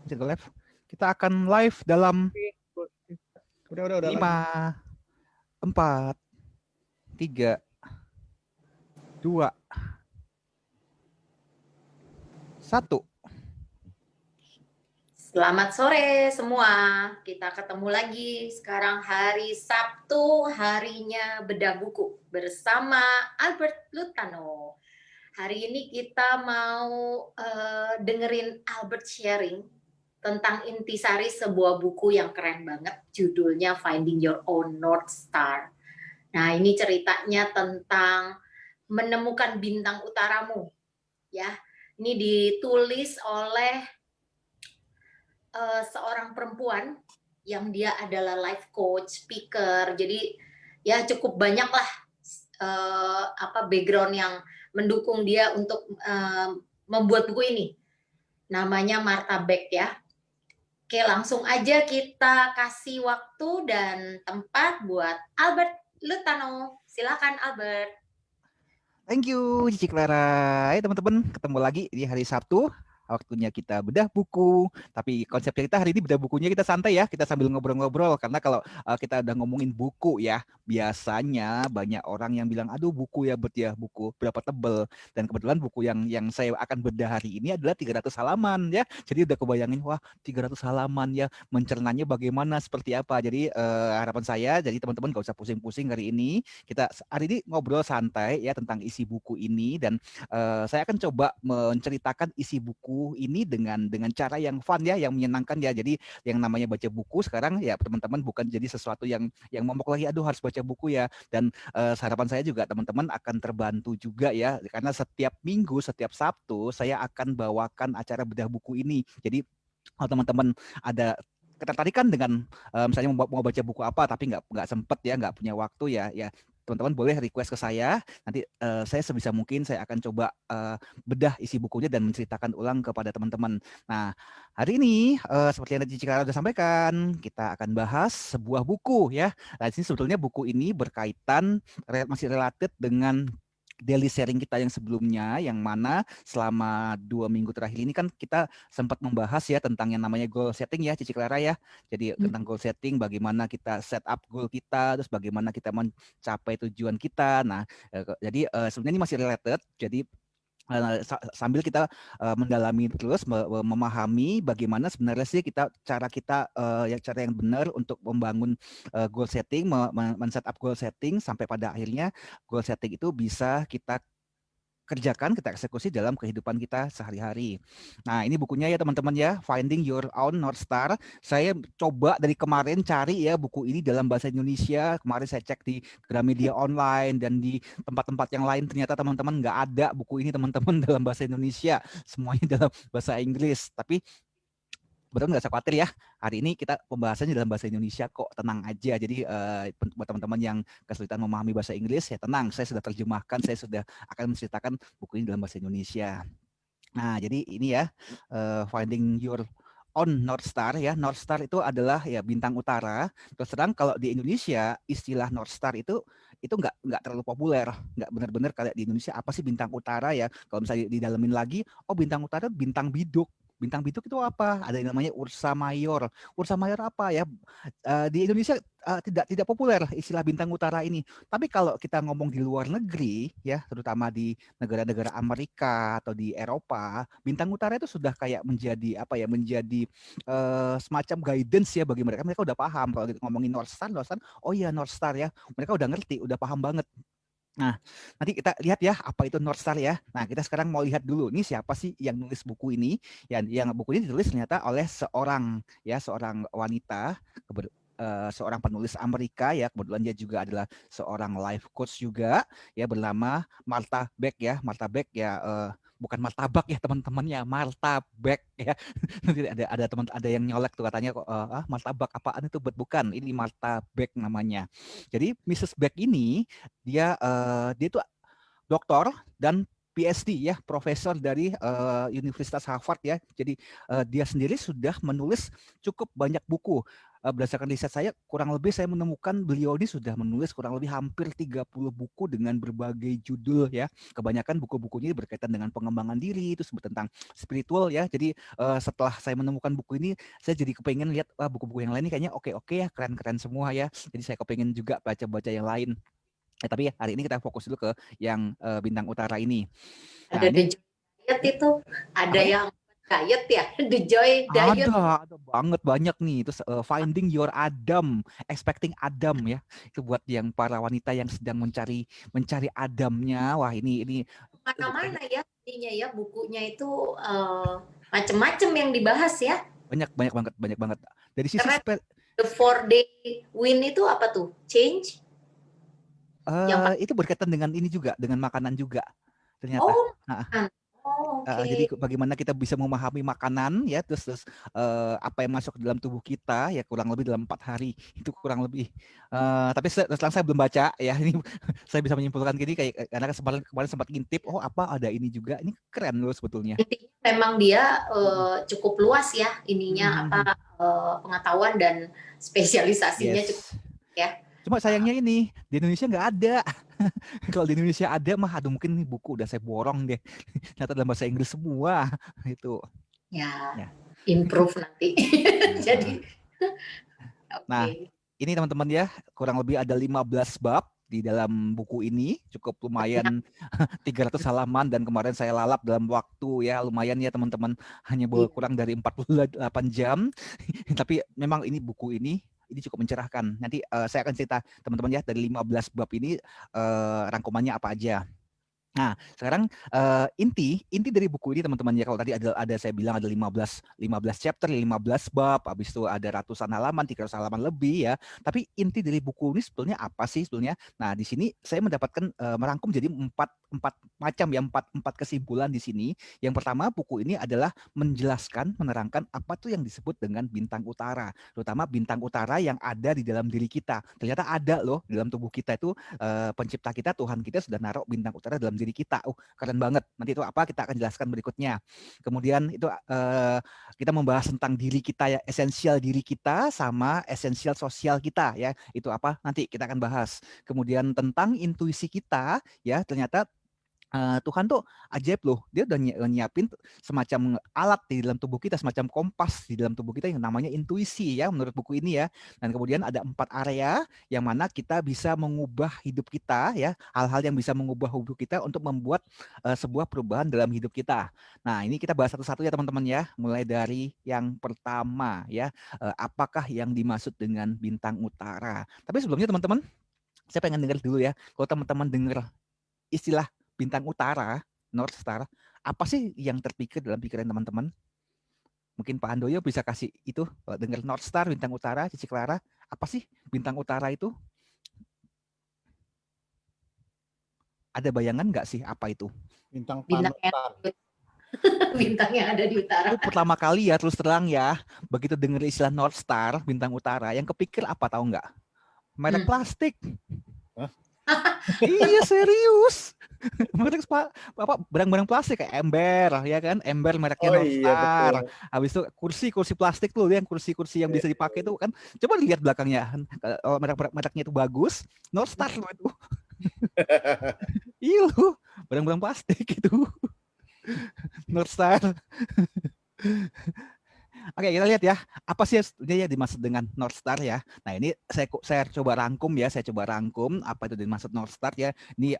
Bisa go live. Kita akan live dalam Udah 5, lagi. 4, 3, 2, 1. Selamat sore semua, kita ketemu lagi sekarang hari Sabtu, harinya bedah buku bersama Albert Lutano. Hari ini kita mau dengerin Albert sharing tentang intisari sebuah buku yang keren banget, judulnya Finding Your Own North Star. Nah, ini ceritanya tentang menemukan bintang utaramu, ya. Ini ditulis oleh seorang perempuan yang dia adalah life coach, speaker, jadi ya cukup banyak lah background yang mendukung dia untuk membuat buku ini. Namanya Martha Beck ya. Oke, langsung aja kita kasih waktu dan tempat buat Albert Lutano. Silakan Albert. Thank you Cici Clara. Hai teman-teman, ketemu lagi di hari Sabtu. Waktunya kita bedah buku. Tapi konsepnya kita hari ini bedah bukunya kita santai ya. Kita sambil ngobrol-ngobrol. Karena kalau kita udah ngomongin buku ya, biasanya banyak orang yang bilang, aduh buku ya Bet ya, buku berapa tebel. Dan kebetulan buku yang saya akan bedah hari ini adalah 300 halaman ya. Jadi udah kebayangin, wah 300 halaman ya, mencernanya bagaimana, seperti apa. Jadi harapan saya, jadi teman-teman gak usah pusing-pusing hari ini. Kita hari ini ngobrol santai ya tentang isi buku ini. Dan saya akan coba menceritakan isi buku ini dengan cara yang fun ya, yang menyenangkan ya. Jadi yang namanya baca buku sekarang ya teman-teman bukan jadi sesuatu yang momok lagi, aduh harus baca buku ya. Dan harapan saya juga teman-teman akan terbantu juga ya, karena setiap minggu, setiap Sabtu saya akan bawakan acara bedah buku ini. Jadi kalau teman-teman ada ketertarikan dengan misalnya mau baca buku apa tapi nggak sempet ya, nggak punya waktu ya teman-teman boleh request ke saya. Nanti saya sebisa mungkin saya akan coba bedah isi bukunya dan menceritakan ulang kepada teman-teman. Nah, hari ini seperti yang Cici Clara sudah sampaikan, kita akan bahas sebuah buku ya. Nah, ini sebetulnya buku ini berkaitan masih related dengan daily sharing kita yang sebelumnya, yang mana selama 2 minggu terakhir ini kan kita sempat membahas ya tentang yang namanya goal setting ya Cici Clara ya. Jadi tentang goal setting, bagaimana kita set up goal kita, terus bagaimana kita mencapai tujuan kita. Nah, jadi sebenarnya ini masih related. Jadi sambil kita mendalami terus memahami bagaimana sebenarnya sih cara kita cara yang benar untuk membangun goal setting, men-set up goal setting sampai pada akhirnya goal setting itu bisa kita kerjakan, kita eksekusi dalam kehidupan kita sehari-hari. Nah, ini bukunya ya teman-teman ya, Finding Your Own North Star. Saya coba dari kemarin cari ya buku ini dalam bahasa Indonesia. Kemarin saya cek di Gramedia Online dan di tempat-tempat yang lain, ternyata teman-teman nggak ada buku ini teman-teman dalam bahasa Indonesia. Semuanya dalam bahasa Inggris. Tapi betul, nggak usah khawatir ya. Hari ini kita pembahasannya dalam bahasa Indonesia kok, tenang aja. Jadi buat teman-teman yang kesulitan memahami bahasa Inggris ya tenang, saya sudah terjemahkan, saya sudah akan menceritakan buku ini dalam bahasa Indonesia. Nah, jadi ini ya Finding Your Own North Star ya. North Star itu adalah ya bintang utara. Terus terang kalau di Indonesia istilah North Star itu nggak terlalu populer, nggak benar-benar kayak di Indonesia apa sih bintang utara ya. Kalau misalnya didalamin lagi, oh bintang utara bintang biduk. Bintang biduk itu apa? Ada yang namanya Ursa Mayor. Ursa Mayor apa ya? Di Indonesia tidak populer istilah bintang utara ini. Tapi kalau kita ngomong di luar negeri ya, terutama di negara-negara Amerika atau di Eropa, bintang utara itu sudah kayak menjadi apa ya? Menjadi semacam guidance ya bagi mereka. Mereka udah paham kalau kita ngomongin North Star, oh iya North Star ya. Mereka udah ngerti, udah paham banget. Nah, nanti kita lihat ya apa itu North Star ya. Nah, kita sekarang mau lihat dulu ini siapa sih yang nulis buku ini. Yang buku ini ditulis ternyata oleh seorang wanita, seorang penulis Amerika ya. Kebetulan dia juga adalah seorang life coach juga ya, bernama Martha Beck ya. Martha Beck ya, bukan martabak ya teman-teman ya, Martha Beck ya. Nanti ada yang nyolek tuh katanya kok martabak apaan itu, bukan, ini Martha Beck namanya. Jadi Mrs. Beck ini dia itu doktor dan PhD ya, profesor dari Universitas Harvard ya. Jadi dia sendiri sudah menulis cukup banyak buku. berdasarkan riset saya kurang lebih saya menemukan beliau ini sudah menulis kurang lebih hampir 30 buku dengan berbagai judul ya. Kebanyakan buku-bukunya berkaitan dengan pengembangan diri, itu tentang spiritual ya. Jadi setelah saya menemukan buku ini, saya jadi kepengen lihat buku-buku yang lain ini kayaknya oke-oke ya, keren-keren semua ya. Jadi saya kepengen juga baca-baca yang lain. Tapi hari ini kita fokus dulu ke yang Bintang Utara ini. Nah, Ada ini The Joy Diet itu, ada apa? yang diet ya, The Joy Diet. Ada banget banyak nih. Terus Finding Your Adam, Expecting Adam ya. Itu buat yang para wanita yang sedang mencari Adamnya. Wah, ini Mana-mana ya ininya ya, bukunya itu macem-macem yang dibahas ya. banyak banget. Dari sisi Keren. The 4-day win itu apa tuh? Change? Yang itu berkaitan dengan ini juga, dengan makanan juga ternyata. oh, Nah, oke. jadi bagaimana kita bisa memahami makanan ya, terus apa yang masuk ke dalam tubuh kita ya kurang lebih dalam 4 hari itu kurang lebih. Tapi setelah saya belum baca ya, ini saya bisa menyimpulkan gini kayak karena kemarin sempat ngintip, oh apa ada ini juga, ini keren loh sebetulnya. Intinya memang dia cukup luas ya ininya apa pengetahuan dan spesialisasinya cukup Yes. ya. Cuma sayangnya ini di Indonesia nggak ada. Kalau di Indonesia ada mah, aduh mungkin nih buku udah saya borong deh. Ternyata dalam bahasa Inggris semua itu. Ya, Ya. improve nanti. Jadi, Nah, oke. ini teman-teman ya, kurang lebih ada 15 bab di dalam buku ini, cukup lumayan 300 halaman dan kemarin saya lalap dalam waktu ya lumayan ya teman-teman, hanya kurang dari 48 jam. Tapi memang ini buku ini cukup mencerahkan. Nanti saya akan cerita teman-teman ya dari 15 bab ini rangkumannya apa aja. Nah, sekarang inti dari buku ini teman-teman ya, kalau tadi ada saya bilang ada 15 chapter, 15 bab, habis itu ada ratusan halaman, 300 halaman lebih ya. Tapi inti dari buku ini sebetulnya apa sih sebetulnya? Nah, di sini saya mendapatkan merangkum jadi empat macam ya, empat kesimpulan di sini. Yang pertama, buku ini adalah menjelaskan, menerangkan apa tuh yang disebut dengan bintang utara, terutama bintang utara yang ada di dalam diri kita. Ternyata ada loh di dalam tubuh kita itu, pencipta kita, Tuhan kita sudah naruh bintang utara dalam diri kita. Keren banget. Nanti itu apa kita akan jelaskan berikutnya. Kemudian itu kita membahas tentang diri kita ya, esensial diri kita sama esensial sosial kita ya. Itu apa? Nanti kita akan bahas. Kemudian tentang intuisi kita ya, ternyata Tuhan tuh ajaib loh. Dia udah nyiapin semacam alat di dalam tubuh kita, semacam kompas di dalam tubuh kita yang namanya intuisi ya, menurut buku ini ya. Dan kemudian ada 4 area yang mana kita bisa mengubah hidup kita ya, hal-hal yang bisa mengubah hidup kita untuk membuat sebuah perubahan dalam hidup kita. Nah, ini kita bahas satu-satu ya teman-teman ya. Mulai dari yang pertama ya, apakah yang dimaksud dengan bintang utara. Tapi sebelumnya teman-teman, saya pengen dengar dulu ya. Kalau teman-teman dengar istilah bintang utara, North Star, apa sih yang terpikir dalam pikiran teman-teman? Mungkin Pak Handoyo bisa kasih itu, dengar North Star, bintang utara, Cici Clara, apa sih bintang utara itu? Ada bayangan nggak sih apa itu? Bintang Bintang yang, panutan. bintang yang ada di utara. Itu pertama kali ya, terus terang ya, begitu dengar istilah North Star, bintang utara, yang kepikir apa tahu nggak? Merek plastik. Iya serius. Merek barang-barang plastik kayak ember ya kan, ember mereknya Oh North iya Star. betul. Habis itu kursi plastik tuh yang kursi yang bisa dipakai tuh kan, coba dilihat belakangnya, kalau mereknya itu bagus, North Star loh itu. Iya loh, barang-barang plastik itu North Star. Oke, kita lihat ya, apa sih yang dimaksud dengan North Star ya. Nah, ini saya coba rangkum ya, apa itu dimaksud North Star ya. Ini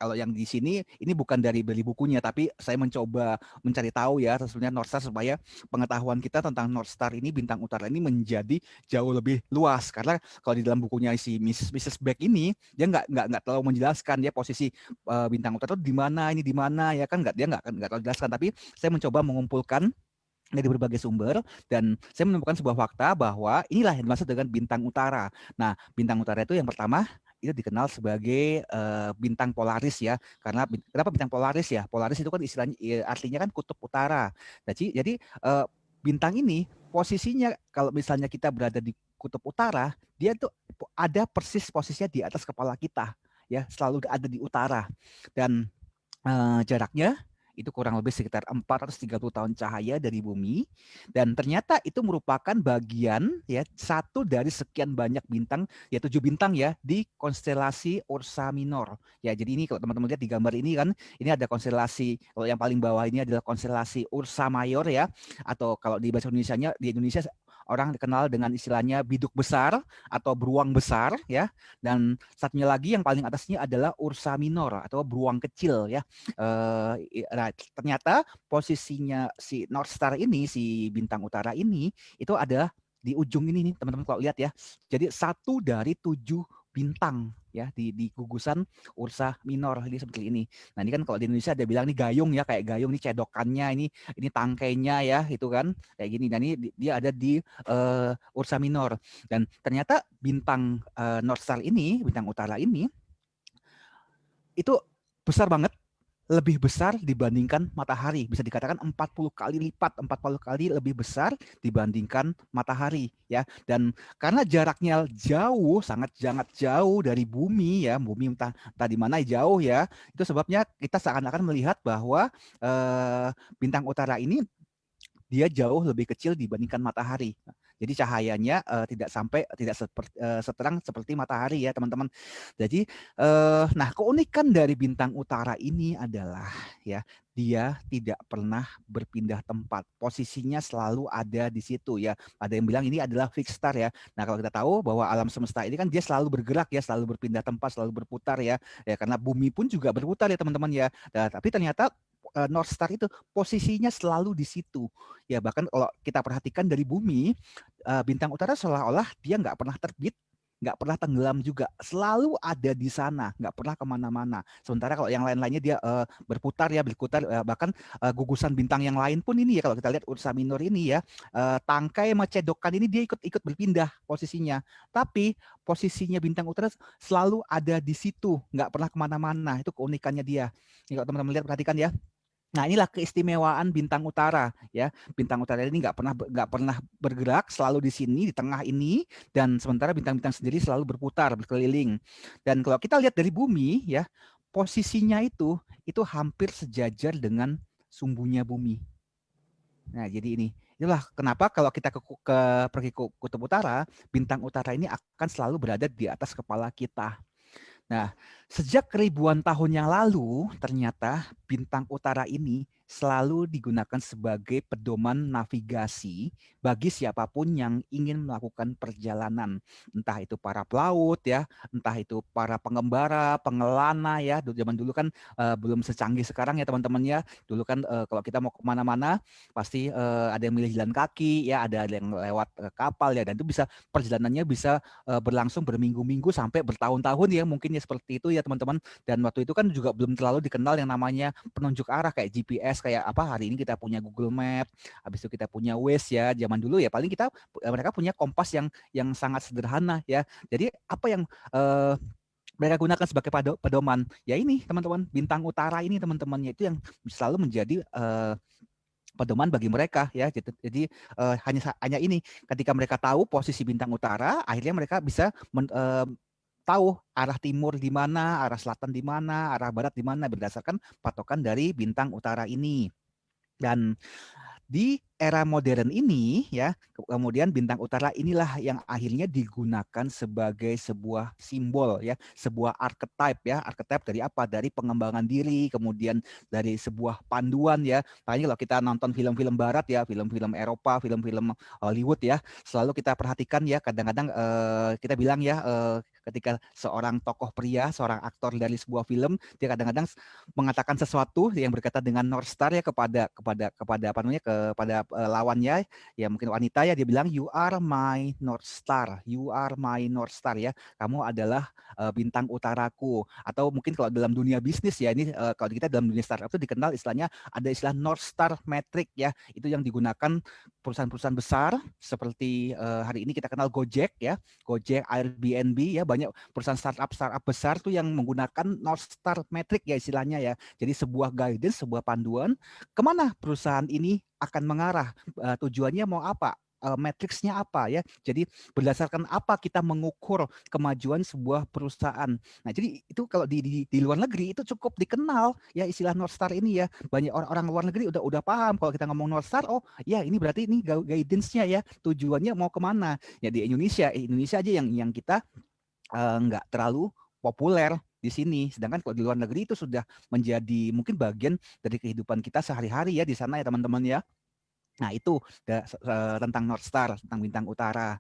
kalau yang di sini ini bukan dari beli bukunya, tapi saya mencoba mencari tahu ya sebenarnya North Star, supaya pengetahuan kita tentang North Star ini, bintang utara ini, menjadi jauh lebih luas. Karena kalau di dalam bukunya si Mrs. Beck ini, dia nggak terlalu menjelaskan ya posisi bintang utara itu di mana, ini di mana ya kan, dia nggak terlalu jelaskan. Tapi saya mencoba mengumpulkan dari berbagai sumber dan saya menemukan sebuah fakta bahwa inilah yang dimaksud dengan bintang utara. Nah, bintang utara itu yang pertama itu dikenal sebagai bintang polaris ya. Karena kenapa bintang polaris ya? Polaris itu kan istilahnya artinya kan kutub utara. Jadi bintang ini posisinya kalau misalnya kita berada di kutub utara, dia tuh ada persis posisinya di atas kepala kita ya, selalu ada di utara. Dan jaraknya itu kurang lebih sekitar 430 tahun cahaya dari bumi, dan ternyata itu merupakan bagian ya satu dari sekian banyak bintang, ya 7 bintang ya di konstelasi Ursa Minor. Ya, jadi ini kalau teman-teman lihat di gambar ini kan, ini ada konstelasi, kalau yang paling bawah ini adalah konstelasi Ursa Mayor ya, atau kalau di bahasa Indonesianya, di Indonesia orang dikenal dengan istilahnya biduk besar atau beruang besar ya, dan satunya lagi yang paling atasnya adalah Ursa Minor atau beruang kecil ya. Nah, ternyata posisinya si North Star ini, si bintang utara ini, itu ada di ujung ini nih teman-teman kalau lihat ya. Jadi satu dari 7 bintang ya di gugusan Ursa Minor ini seperti ini. Nah ini kan kalau di Indonesia ada bilang nih gayung ya, kayak gayung nih cedokannya, ini tangkainya ya, itu kan kayak gini. Dan ini dia ada di Ursa Minor, dan ternyata bintang North Star ini, bintang utara ini itu besar banget, lebih besar dibandingkan matahari. Bisa dikatakan 40 kali lipat, 40 kali lebih besar dibandingkan matahari ya. Dan karena jaraknya jauh, sangat jauh dari bumi ya, bumi entah di mana jauh ya, itu sebabnya kita seakan-akan melihat bahwa bintang utara ini dia jauh lebih kecil dibandingkan matahari. Jadi cahayanya tidak seterang seperti matahari ya teman-teman. Jadi nah keunikan dari bintang utara ini adalah ya dia tidak pernah berpindah tempat. Posisinya selalu ada di situ ya. Ada yang bilang ini adalah fixed star ya. Nah kalau kita tahu bahwa alam semesta ini kan dia selalu bergerak ya, selalu berpindah tempat, selalu berputar ya. Ya karena bumi pun juga berputar ya teman-teman ya. Nah, tapi ternyata North Star itu posisinya selalu di situ. Ya bahkan kalau kita perhatikan dari bumi, bintang utara seolah-olah dia nggak pernah terbit, nggak pernah tenggelam juga, selalu ada di sana, nggak pernah kemana-mana. Sementara kalau yang lain-lainnya dia berputar, bahkan gugusan bintang yang lain pun ini ya, kalau kita lihat Ursa Minor ini ya, tangkai sama cedokan ini dia ikut berpindah posisinya. Tapi posisinya bintang utara selalu ada di situ, nggak pernah kemana-mana. Itu keunikannya dia. Ini kalau teman-teman lihat, perhatikan ya. Nah inilah keistimewaan bintang utara ya. Bintang utara ini nggak pernah bergerak, selalu di sini di tengah ini, dan sementara bintang-bintang sendiri selalu berputar berkeliling. Dan kalau kita lihat dari bumi ya, posisinya itu hampir sejajar dengan sumbunya bumi. Nah jadi inilah kenapa kalau kita pergi ke kutub utara, bintang utara ini akan selalu berada di atas kepala kita. Nah, sejak ribuan tahun yang lalu, ternyata bintang utara ini selalu digunakan sebagai pedoman navigasi bagi siapapun yang ingin melakukan perjalanan. Entah itu para pelaut ya, entah itu para pengembara, pengelana ya. Zaman dulu kan belum secanggih sekarang ya teman-teman ya. Dulu kan kalau kita mau kemana-mana pasti ada yang milih jalan kaki ya, ada yang lewat kapal ya, dan itu perjalanannya bisa berlangsung berminggu-minggu sampai bertahun-tahun ya, mungkin ya seperti itu ya teman-teman. Dan waktu itu kan juga belum terlalu dikenal yang namanya penunjuk arah kayak GPS, kayak apa hari ini kita punya Google Map, habis itu kita punya Waze ya. Zaman dulu ya paling mereka punya kompas yang sangat sederhana ya. Jadi apa yang mereka gunakan sebagai pedoman ya ini teman-teman, bintang utara ini teman-temannya itu yang selalu menjadi pedoman bagi mereka ya. Jadi hanya ini, ketika mereka tahu posisi bintang utara, akhirnya mereka bisa tahu arah timur di mana, arah selatan di mana, arah barat di mana, berdasarkan patokan dari bintang utara ini. Dan di era modern ini ya, kemudian bintang utara inilah yang akhirnya digunakan sebagai sebuah simbol ya, sebuah archetype ya. Archetype dari apa? Dari pengembangan diri, kemudian dari sebuah panduan ya. Makanya kalau kita nonton film-film barat ya, film-film Eropa, film-film Hollywood ya, selalu kita perhatikan ya, kadang-kadang kita bilang ya, ketika seorang tokoh pria, seorang aktor dari sebuah film, dia kadang-kadang mengatakan sesuatu yang berkaitan dengan North Star ya kepada apa namanya, kepada lawannya ya, mungkin wanita ya, dia bilang you are my North Star, you are my North Star ya, kamu adalah bintang utaraku. Atau mungkin kalau dalam dunia bisnis ya, ini kalau kita dalam dunia startup itu dikenal istilahnya ada istilah North Star Metric ya, itu yang digunakan perusahaan-perusahaan besar seperti hari ini kita kenal Gojek ya, Gojek, Airbnb ya, banyak perusahaan startup besar tuh yang menggunakan North Star Metric ya istilahnya ya. Jadi sebuah guidance, sebuah panduan kemana perusahaan ini akan mengarah, tujuannya mau apa, matriksnya apa ya. Jadi berdasarkan apa kita mengukur kemajuan sebuah perusahaan. Nah, jadi itu kalau di luar negeri itu cukup dikenal ya istilah North Star ini ya. Banyak orang-orang luar negeri udah paham kalau kita ngomong North Star, oh ya ini berarti ini guidance-nya ya, tujuannya mau kemana. Ya di Indonesia aja yang kita nggak terlalu populer di sini. Sedangkan kalau di luar negeri itu sudah menjadi mungkin bagian dari kehidupan kita sehari-hari ya di sana ya teman-teman ya. Nah itu tentang North Star, tentang bintang utara.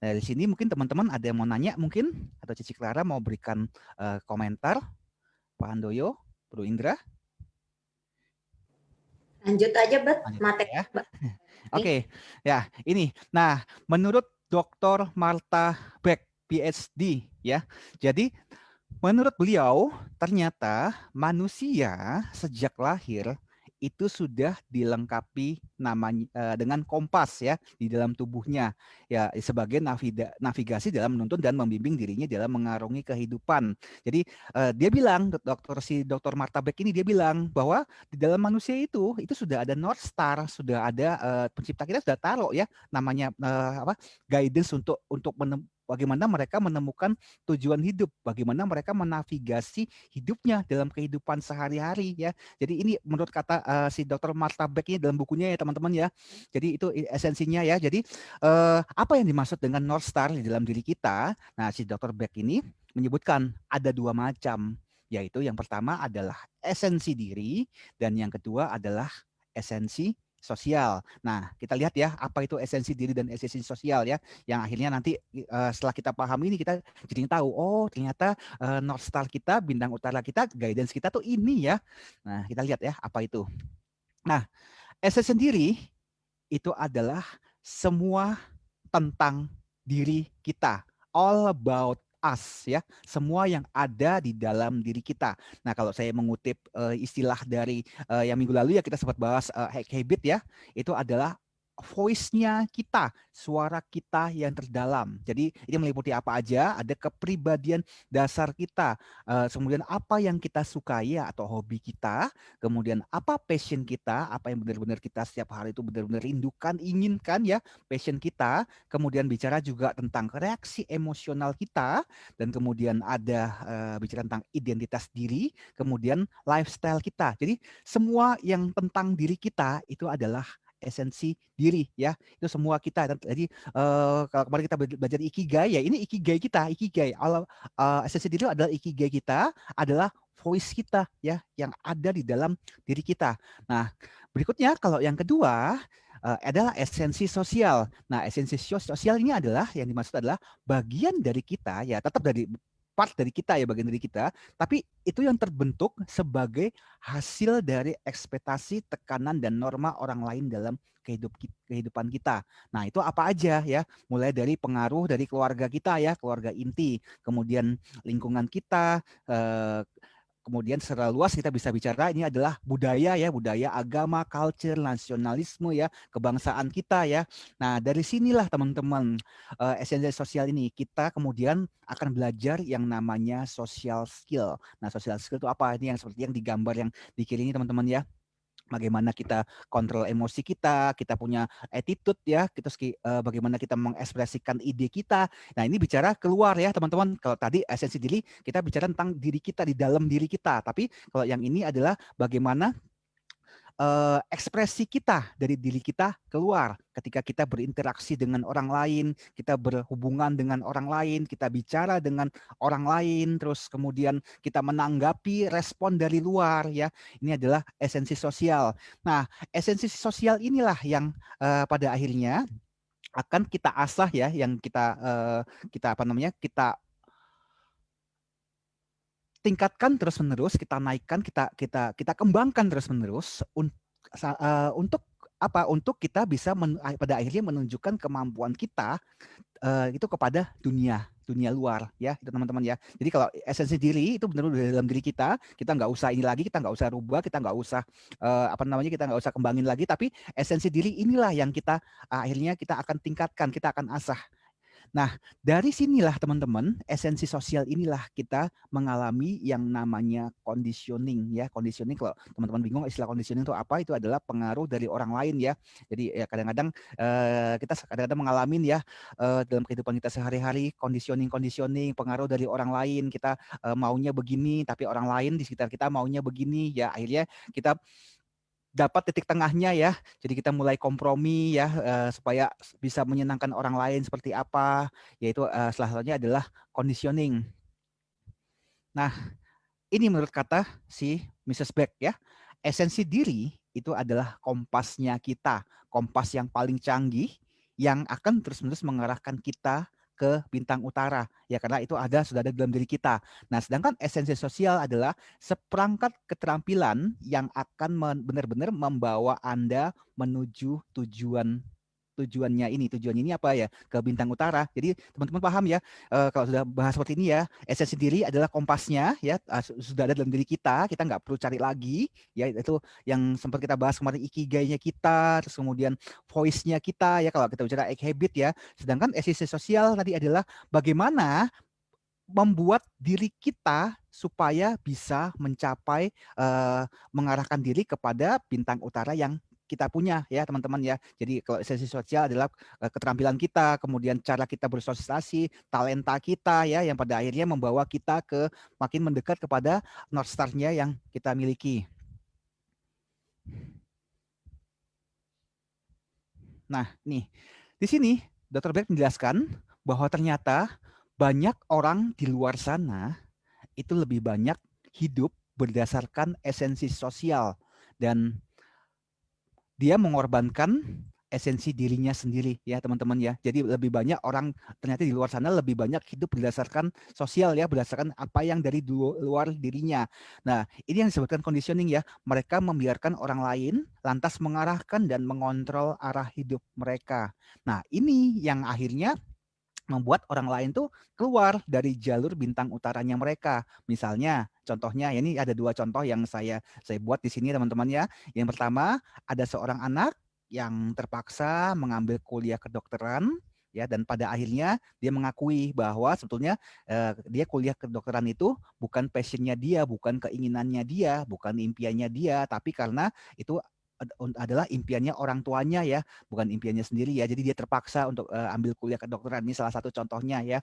Nah, dari sini mungkin teman-teman ada yang mau nanya mungkin, atau Cici Clara mau berikan komentar, Pak Handoyo, Bro Indra. Lanjut aja, Bet. Lanjut Materi. ya. Oke, ya ini. Nah, menurut Dr. Martha Beck, PhD, ya. Jadi menurut beliau, ternyata manusia sejak lahir itu sudah dilengkapi namanya dengan kompas ya di dalam tubuhnya ya sebagai navigasi dalam menuntun dan membimbing dirinya dalam mengarungi kehidupan. Jadi dia bilang Dr. Martha Beck ini dia bilang bahwa di dalam manusia itu sudah ada North Star, sudah ada pencipta kita sudah taruh ya namanya guidance untuk bagaimana mereka menemukan tujuan hidup, bagaimana mereka menavigasi hidupnya dalam kehidupan sehari-hari ya. Jadi ini menurut kata si Dr. Martha Beck ini dalam bukunya ya teman-teman ya. Jadi itu esensinya ya. Jadi apa yang dimaksud dengan North Star di dalam diri kita? Nah, si Dr. Beck ini menyebutkan ada dua macam, yaitu yang pertama adalah esensi diri dan yang kedua adalah esensi sosial. Nah, kita lihat ya apa itu esensi diri dan esensi sosial ya. Yang akhirnya nanti setelah kita paham ini kita jadi tahu oh ternyata North Star kita, bintang utara kita, guidance kita tuh ini ya. Nah, kita lihat ya apa itu. Nah, esensi sendiri itu adalah semua tentang diri kita. All about us ya, semua yang ada di dalam diri kita. Nah, kalau saya mengutip istilah dari yang minggu lalu ya kita sempat bahas hack habit ya, itu adalah voice-nya kita, suara kita yang terdalam. Jadi ini meliputi apa aja, ada kepribadian dasar kita, kemudian apa yang kita sukai ya, atau hobi kita, kemudian apa passion kita, apa yang benar-benar kita setiap hari itu benar-benar rindukan, inginkan ya, passion kita, kemudian bicara juga tentang reaksi emosional kita, dan kemudian ada bicara tentang identitas diri, kemudian lifestyle kita. Jadi semua yang tentang diri kita itu adalah esensi diri ya, itu semua kita. Jadi kalau kemarin kita belajar ikigai ya, ini ikigai kita, ikigai esensi diri adalah ikigai kita, adalah voice kita ya yang ada di dalam diri kita. Nah, berikutnya kalau yang kedua adalah esensi sosial. Nah, esensi sosial ini adalah yang dimaksud adalah bagian dari kita ya, tetap dari part dari kita ya, bagian dari kita, tapi itu yang terbentuk sebagai hasil dari ekspektasi, tekanan dan norma orang lain dalam kehidupan kita. Nah, itu apa aja ya? Mulai dari pengaruh dari keluarga kita ya, keluarga inti, kemudian lingkungan kita, kemudian secara luas kita bisa bicara ini adalah budaya ya, budaya, agama, culture, nasionalisme ya, kebangsaan kita ya. Nah, dari sinilah teman-teman esensi sosial ini kita kemudian akan belajar yang namanya social skill. Nah, social skill itu apa? Ini yang seperti yang digambar yang di kiri ini teman-teman ya. Bagaimana kita kontrol emosi kita punya attitude ya, kita bagaimana kita mengekspresikan ide kita. Nah, ini bicara keluar ya teman-teman. Kalau tadi esensi diri, kita bicara tentang diri kita, di dalam diri kita. Tapi kalau yang ini adalah bagaimana ekspresi kita dari diri kita keluar ketika kita berinteraksi dengan orang lain, kita berhubungan dengan orang lain, kita bicara dengan orang lain, terus kemudian kita menanggapi respon dari luar ya. Ini adalah esensi sosial. Nah, esensi sosial inilah yang pada akhirnya akan kita asah ya, yang kita tingkatkan terus-menerus, kita naikkan, kita kembangkan terus-menerus untuk apa? Untuk kita bisa pada akhirnya menunjukkan kemampuan kita itu kepada dunia luar ya, itu teman-teman ya. Jadi kalau esensi diri itu benar-benar dalam diri kita nggak usah ini lagi, kita nggak usah rubah, kita nggak usah kita nggak usah kembangin lagi, tapi esensi diri inilah yang kita akhirnya kita akan tingkatkan, kita akan asah. Nah, dari sinilah teman-teman, esensi sosial inilah kita mengalami yang namanya conditioning ya. Conditioning, kalau teman-teman bingung istilah conditioning itu apa, itu adalah pengaruh dari orang lain ya. Jadi ya kadang-kadang kita kadang-kadang mengalami ya dalam kehidupan kita sehari-hari conditioning, pengaruh dari orang lain. Kita maunya begini, tapi orang lain di sekitar kita maunya begini ya. Akhirnya kita dapat titik tengahnya ya. Jadi kita mulai kompromi ya supaya bisa menyenangkan orang lain seperti apa, yaitu salah satunya adalah conditioning. Nah, ini menurut kata si Mrs. Beck ya. Esensi diri itu adalah kompasnya kita, kompas yang paling canggih yang akan terus-menerus mengarahkan kita ke bintang utara ya, karena itu sudah ada dalam diri kita. Nah, sedangkan esensi sosial adalah seperangkat keterampilan yang akan benar-benar membawa Anda menuju tujuannya ini apa ya, ke bintang utara. Jadi teman-teman paham ya, kalau sudah bahas seperti ini ya, esensi diri adalah kompasnya ya, sudah ada dalam diri kita nggak perlu cari lagi ya. Itu yang sempat kita bahas kemarin, ikigainya kita, terus kemudian voice-nya kita ya kalau kita bicara egg habit ya. Sedangkan esensi sosial tadi adalah bagaimana membuat diri kita supaya bisa mencapai mengarahkan diri kepada bintang utara yang kita punya ya teman-teman ya. Jadi kalau esensi sosial adalah keterampilan kita, kemudian cara kita bersosialisasi, talenta kita ya, yang pada akhirnya membawa kita ke makin mendekat kepada North Star-nya yang kita miliki. Nah, nih di sini Dr. Beck menjelaskan bahwa ternyata banyak orang di luar sana itu lebih banyak hidup berdasarkan esensi sosial, dan dia mengorbankan esensi dirinya sendiri ya teman-teman ya. Jadi lebih banyak orang ternyata di luar sana lebih banyak hidup berdasarkan sosial ya, berdasarkan apa yang dari luar dirinya. Nah, ini yang disebutkan conditioning ya. Mereka membiarkan orang lain lantas mengarahkan dan mengontrol arah hidup mereka. Nah, ini yang akhirnya membuat orang lain tuh keluar dari jalur bintang utaranya mereka. Misalnya, contohnya ya, ini ada 2 contoh yang saya buat di sini teman-teman ya. Yang pertama, ada seorang anak yang terpaksa mengambil kuliah kedokteran ya, dan pada akhirnya dia mengakui bahwa sebetulnya dia kuliah kedokteran itu bukan passionnya dia, bukan keinginannya dia, bukan impiannya dia, tapi karena itu adalah impiannya orang tuanya ya, bukan impiannya sendiri ya. Jadi dia terpaksa untuk ambil kuliah kedokteran. Ini salah satu contohnya ya.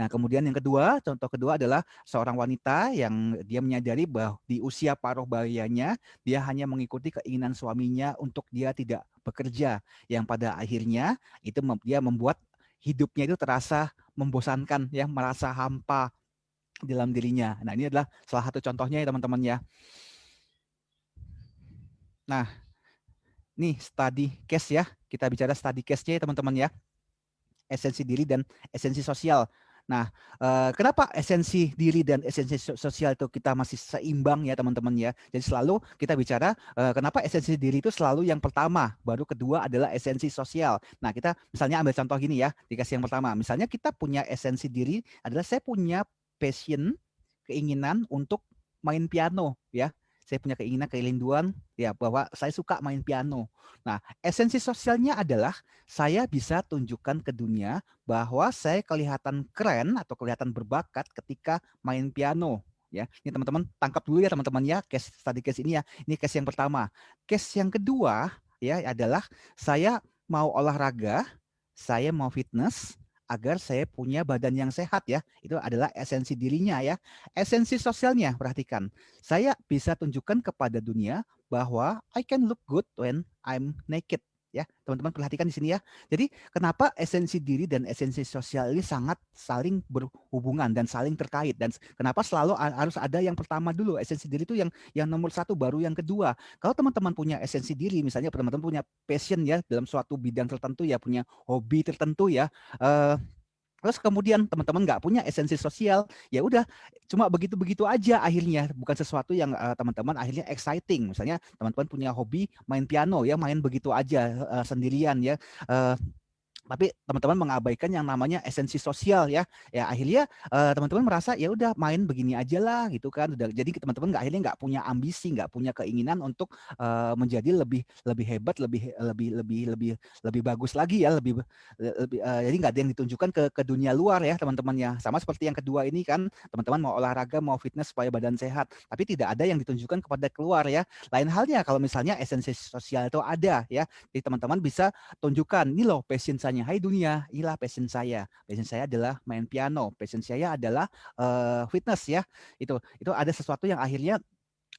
Nah, kemudian yang kedua, contoh kedua adalah seorang wanita yang dia menyadari bahwa di usia paruh bayanya dia hanya mengikuti keinginan suaminya untuk dia tidak bekerja, yang pada akhirnya itu dia membuat hidupnya itu terasa membosankan ya, merasa hampa dalam dirinya. Nah, ini adalah salah satu contohnya ya teman-teman ya. Nah, nih study case ya. Kita bicara study case-nya ya teman-teman ya. Esensi diri dan esensi sosial. Nah, kenapa esensi diri dan esensi sosial itu kita masih seimbang ya teman-teman ya. Jadi selalu kita bicara kenapa esensi diri itu selalu yang pertama, baru kedua adalah esensi sosial. Nah, kita misalnya ambil contoh gini ya, dikasih yang pertama. Misalnya kita punya esensi diri adalah saya punya passion, keinginan untuk main piano ya. Saya punya keinginan, kerinduan ya bahwa saya suka main piano. Nah, esensi sosialnya adalah saya bisa tunjukkan ke dunia bahwa saya kelihatan keren atau kelihatan berbakat ketika main piano. Ya, ini teman-teman tangkap dulu ya teman-teman ya, case study case ini ya. Ini case yang pertama. Case yang kedua ya adalah saya mau olahraga, saya mau fitness agar saya punya badan yang sehat ya. Itu adalah esensi dirinya ya. Esensi sosialnya, perhatikan. Saya bisa tunjukkan kepada dunia bahwa I can look good when I'm naked. Ya, teman-teman perhatikan di sini ya. Jadi kenapa esensi diri dan esensi sosial ini sangat saling berhubungan dan saling terkait, dan kenapa selalu harus ada yang pertama dulu, esensi diri itu yang nomor satu, baru yang kedua. Kalau teman-teman punya esensi diri, misalnya teman-teman punya passion ya dalam suatu bidang tertentu ya, punya hobi tertentu ya. Terus kemudian teman-teman nggak punya esensi sosial, ya udah cuma begitu-begitu aja akhirnya, bukan sesuatu yang teman-teman akhirnya exciting. Misalnya teman-teman punya hobi main piano ya, main begitu aja sendirian ya. tapi teman-teman mengabaikan yang namanya esensi sosial ya. Ya akhirnya teman-teman merasa ya udah main begini aja lah gitu kan. Udah, jadi teman-teman akhirnya nggak punya ambisi, nggak punya keinginan untuk menjadi lebih lebih hebat, lebih bagus lagi ya, jadi nggak ada yang ditunjukkan ke dunia luar ya teman-teman ya. Sama seperti yang kedua ini kan, teman-teman mau olahraga, mau fitness supaya badan sehat, tapi tidak ada yang ditunjukkan kepada keluar ya. Lain halnya kalau misalnya esensi sosial itu ada ya. Jadi teman-teman bisa tunjukkan, ini loh passion saya, hai dunia, inilah passion saya. Passion saya adalah main piano, passion saya adalah fitness ya. Itu ada sesuatu yang akhirnya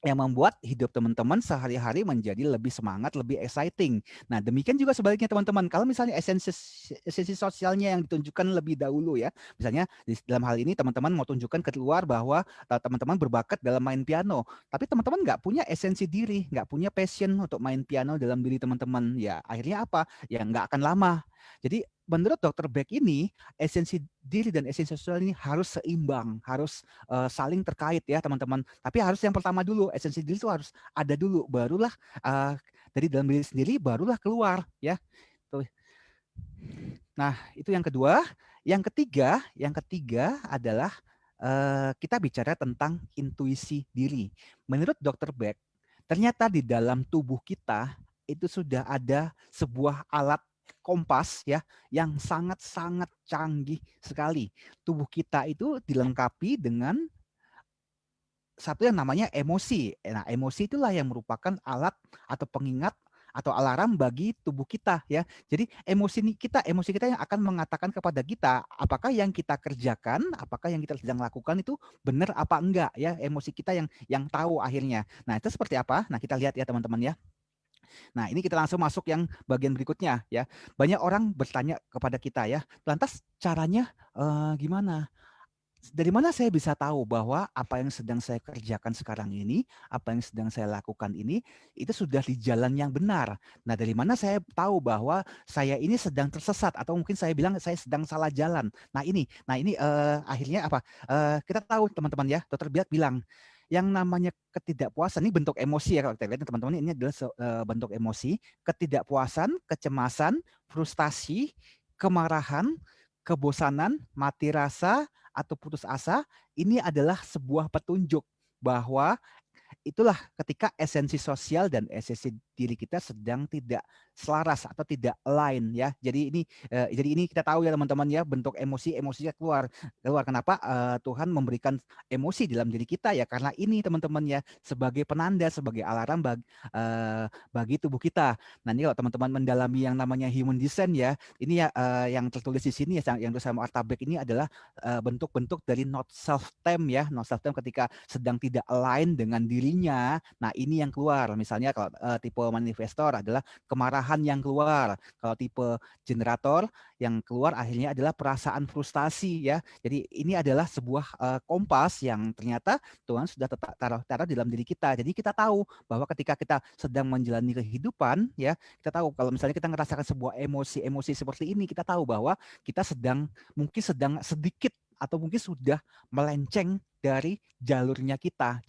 yang membuat hidup teman-teman sehari-hari menjadi lebih semangat, lebih exciting. Nah, demikian juga sebaliknya teman-teman. Kalau misalnya esensi sosialnya yang ditunjukkan lebih dahulu ya. Misalnya dalam hal ini teman-teman mau tunjukkan keluar bahwa teman-teman berbakat dalam main piano. Tapi teman-teman nggak punya esensi diri, nggak punya passion untuk main piano dalam diri teman-teman. Ya, akhirnya apa? Ya nggak akan lama. Jadi menurut Dr. Beck ini, esensi diri dan esensi sosial ini harus seimbang, harus saling terkait ya teman-teman. Tapi harus yang pertama dulu, esensi diri itu harus ada dulu, barulah dari dalam diri sendiri barulah keluar ya. Tuh. Nah, itu yang kedua. Yang ketiga adalah kita bicara tentang intuisi diri. Menurut Dr. Beck, ternyata di dalam tubuh kita itu sudah ada sebuah alat kompas ya yang sangat-sangat canggih sekali. Tubuh kita itu dilengkapi dengan satu yang namanya emosi. Nah, emosi itulah yang merupakan alat atau pengingat atau alarm bagi tubuh kita ya. Jadi emosi kita yang akan mengatakan kepada kita apakah yang kita kerjakan, apakah yang kita sedang lakukan itu benar apa enggak ya. Emosi kita yang tahu akhirnya. Nah, itu seperti apa? Nah, kita lihat ya teman-teman ya. Nah, ini kita langsung masuk yang bagian berikutnya ya. Banyak orang bertanya kepada kita ya, lantas caranya gimana? Dari mana saya bisa tahu bahwa apa yang sedang saya kerjakan sekarang ini, apa yang sedang saya lakukan ini, itu sudah di jalan yang benar. Nah, dari mana saya tahu bahwa saya ini sedang tersesat atau mungkin saya bilang saya sedang salah jalan. Nah ini akhirnya apa? Kita tahu teman-teman ya, Dokter Biak bilang yang namanya ketidakpuasan ini bentuk emosi ya kalau kita lihat teman-teman ini adalah bentuk emosi, ketidakpuasan, kecemasan, frustasi, kemarahan, kebosanan, mati rasa, atau putus asa, ini adalah sebuah petunjuk bahwa itulah ketika esensi sosial dan esensi diri kita sedang tidak selaras atau tidak align ya. Jadi ini kita tahu ya teman-teman ya, bentuk emosinya keluar kenapa Tuhan memberikan emosi dalam diri kita ya, karena ini teman-teman ya, sebagai penanda, sebagai alarm bagi tubuh kita. Nah, ini kalau teman-teman mendalami yang namanya human design ya, ini ya yang tertulis di sini ya, yang bersama Artabek ini adalah bentuk-bentuk dari not self time ya, not self time ketika sedang tidak align dengan dirinya. Nah, ini yang keluar. Misalnya kalau tipe manifestor adalah kemarahan yang keluar. Kalau tipe generator yang keluar akhirnya adalah perasaan frustasi ya. Jadi ini adalah sebuah kompas yang ternyata Tuhan sudah taruh dalam diri kita. Jadi kita tahu bahwa ketika kita sedang menjalani kehidupan ya, kita tahu kalau misalnya kita merasakan sebuah emosi seperti ini, kita tahu bahwa kita mungkin sedang sedikit atau mungkin sudah melenceng dari jalur kita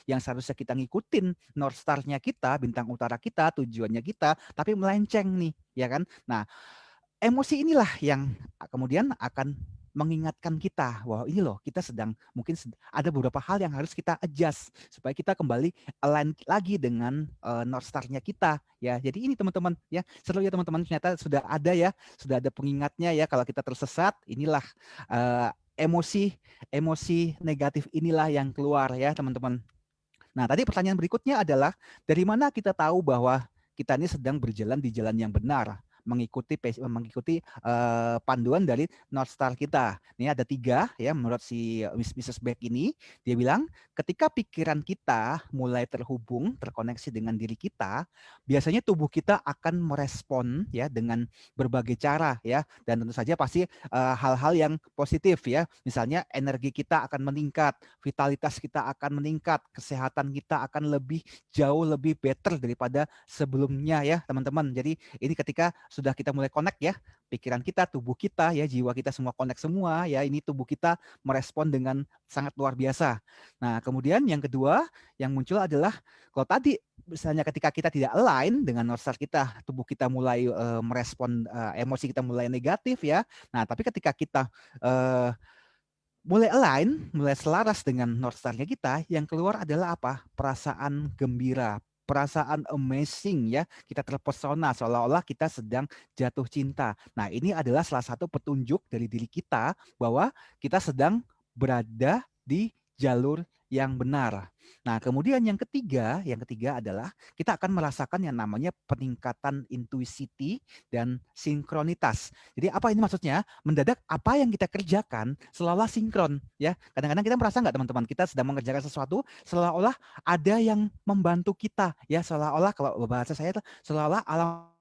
yang seharusnya kita ngikutin North Star-nya kita, bintang utara kita, tujuannya kita, tapi melenceng nih, ya kan? Nah, emosi inilah yang kemudian akan mengingatkan kita bahwa ini loh kita mungkin ada beberapa hal yang harus kita adjust supaya kita kembali align lagi dengan North Star-nya kita ya. Jadi ini teman-teman ya, seru ya teman-teman, ternyata sudah ada pengingatnya ya kalau kita tersesat, inilah emosi negatif inilah yang keluar ya teman-teman. Nah, tadi pertanyaan berikutnya adalah dari mana kita tahu bahwa kita ini sedang berjalan di jalan yang benar, mengikuti panduan dari North Star kita. Ini ada 3 ya menurut si Mrs. Beck ini. Dia bilang ketika pikiran kita mulai terkoneksi dengan diri kita, biasanya tubuh kita akan merespon ya dengan berbagai cara ya, dan tentu saja pasti hal-hal yang positif ya. Misalnya energi kita akan meningkat, vitalitas kita akan meningkat, kesehatan kita akan jauh lebih better daripada sebelumnya ya teman-teman. Jadi ini ketika sudah kita mulai connect ya, pikiran kita, tubuh kita ya, jiwa kita semua connect semua ya, ini tubuh kita merespon dengan sangat luar biasa. Nah, kemudian yang kedua yang muncul adalah kalau tadi misalnya ketika kita tidak align dengan North Star kita, tubuh kita mulai merespon emosi kita mulai negatif ya. Nah, tapi ketika kita mulai align, mulai selaras dengan North Star-nya kita, yang keluar adalah apa? Perasaan gembira, perasaan amazing ya. Kita terpesona seolah-olah kita sedang jatuh cinta. Nah, ini adalah salah satu petunjuk dari diri kita bahwa kita sedang berada di jalur yang benar. Nah, kemudian yang ketiga adalah kita akan merasakan yang namanya peningkatan intuisi dan sinkronitas. Jadi apa ini maksudnya? Mendadak apa yang kita kerjakan seolah-olah sinkron ya. Kadang-kadang kita merasa nggak teman-teman, kita sedang mengerjakan sesuatu seolah-olah ada yang membantu kita ya, seolah-olah kalau bahasa saya itu seolah-olah alam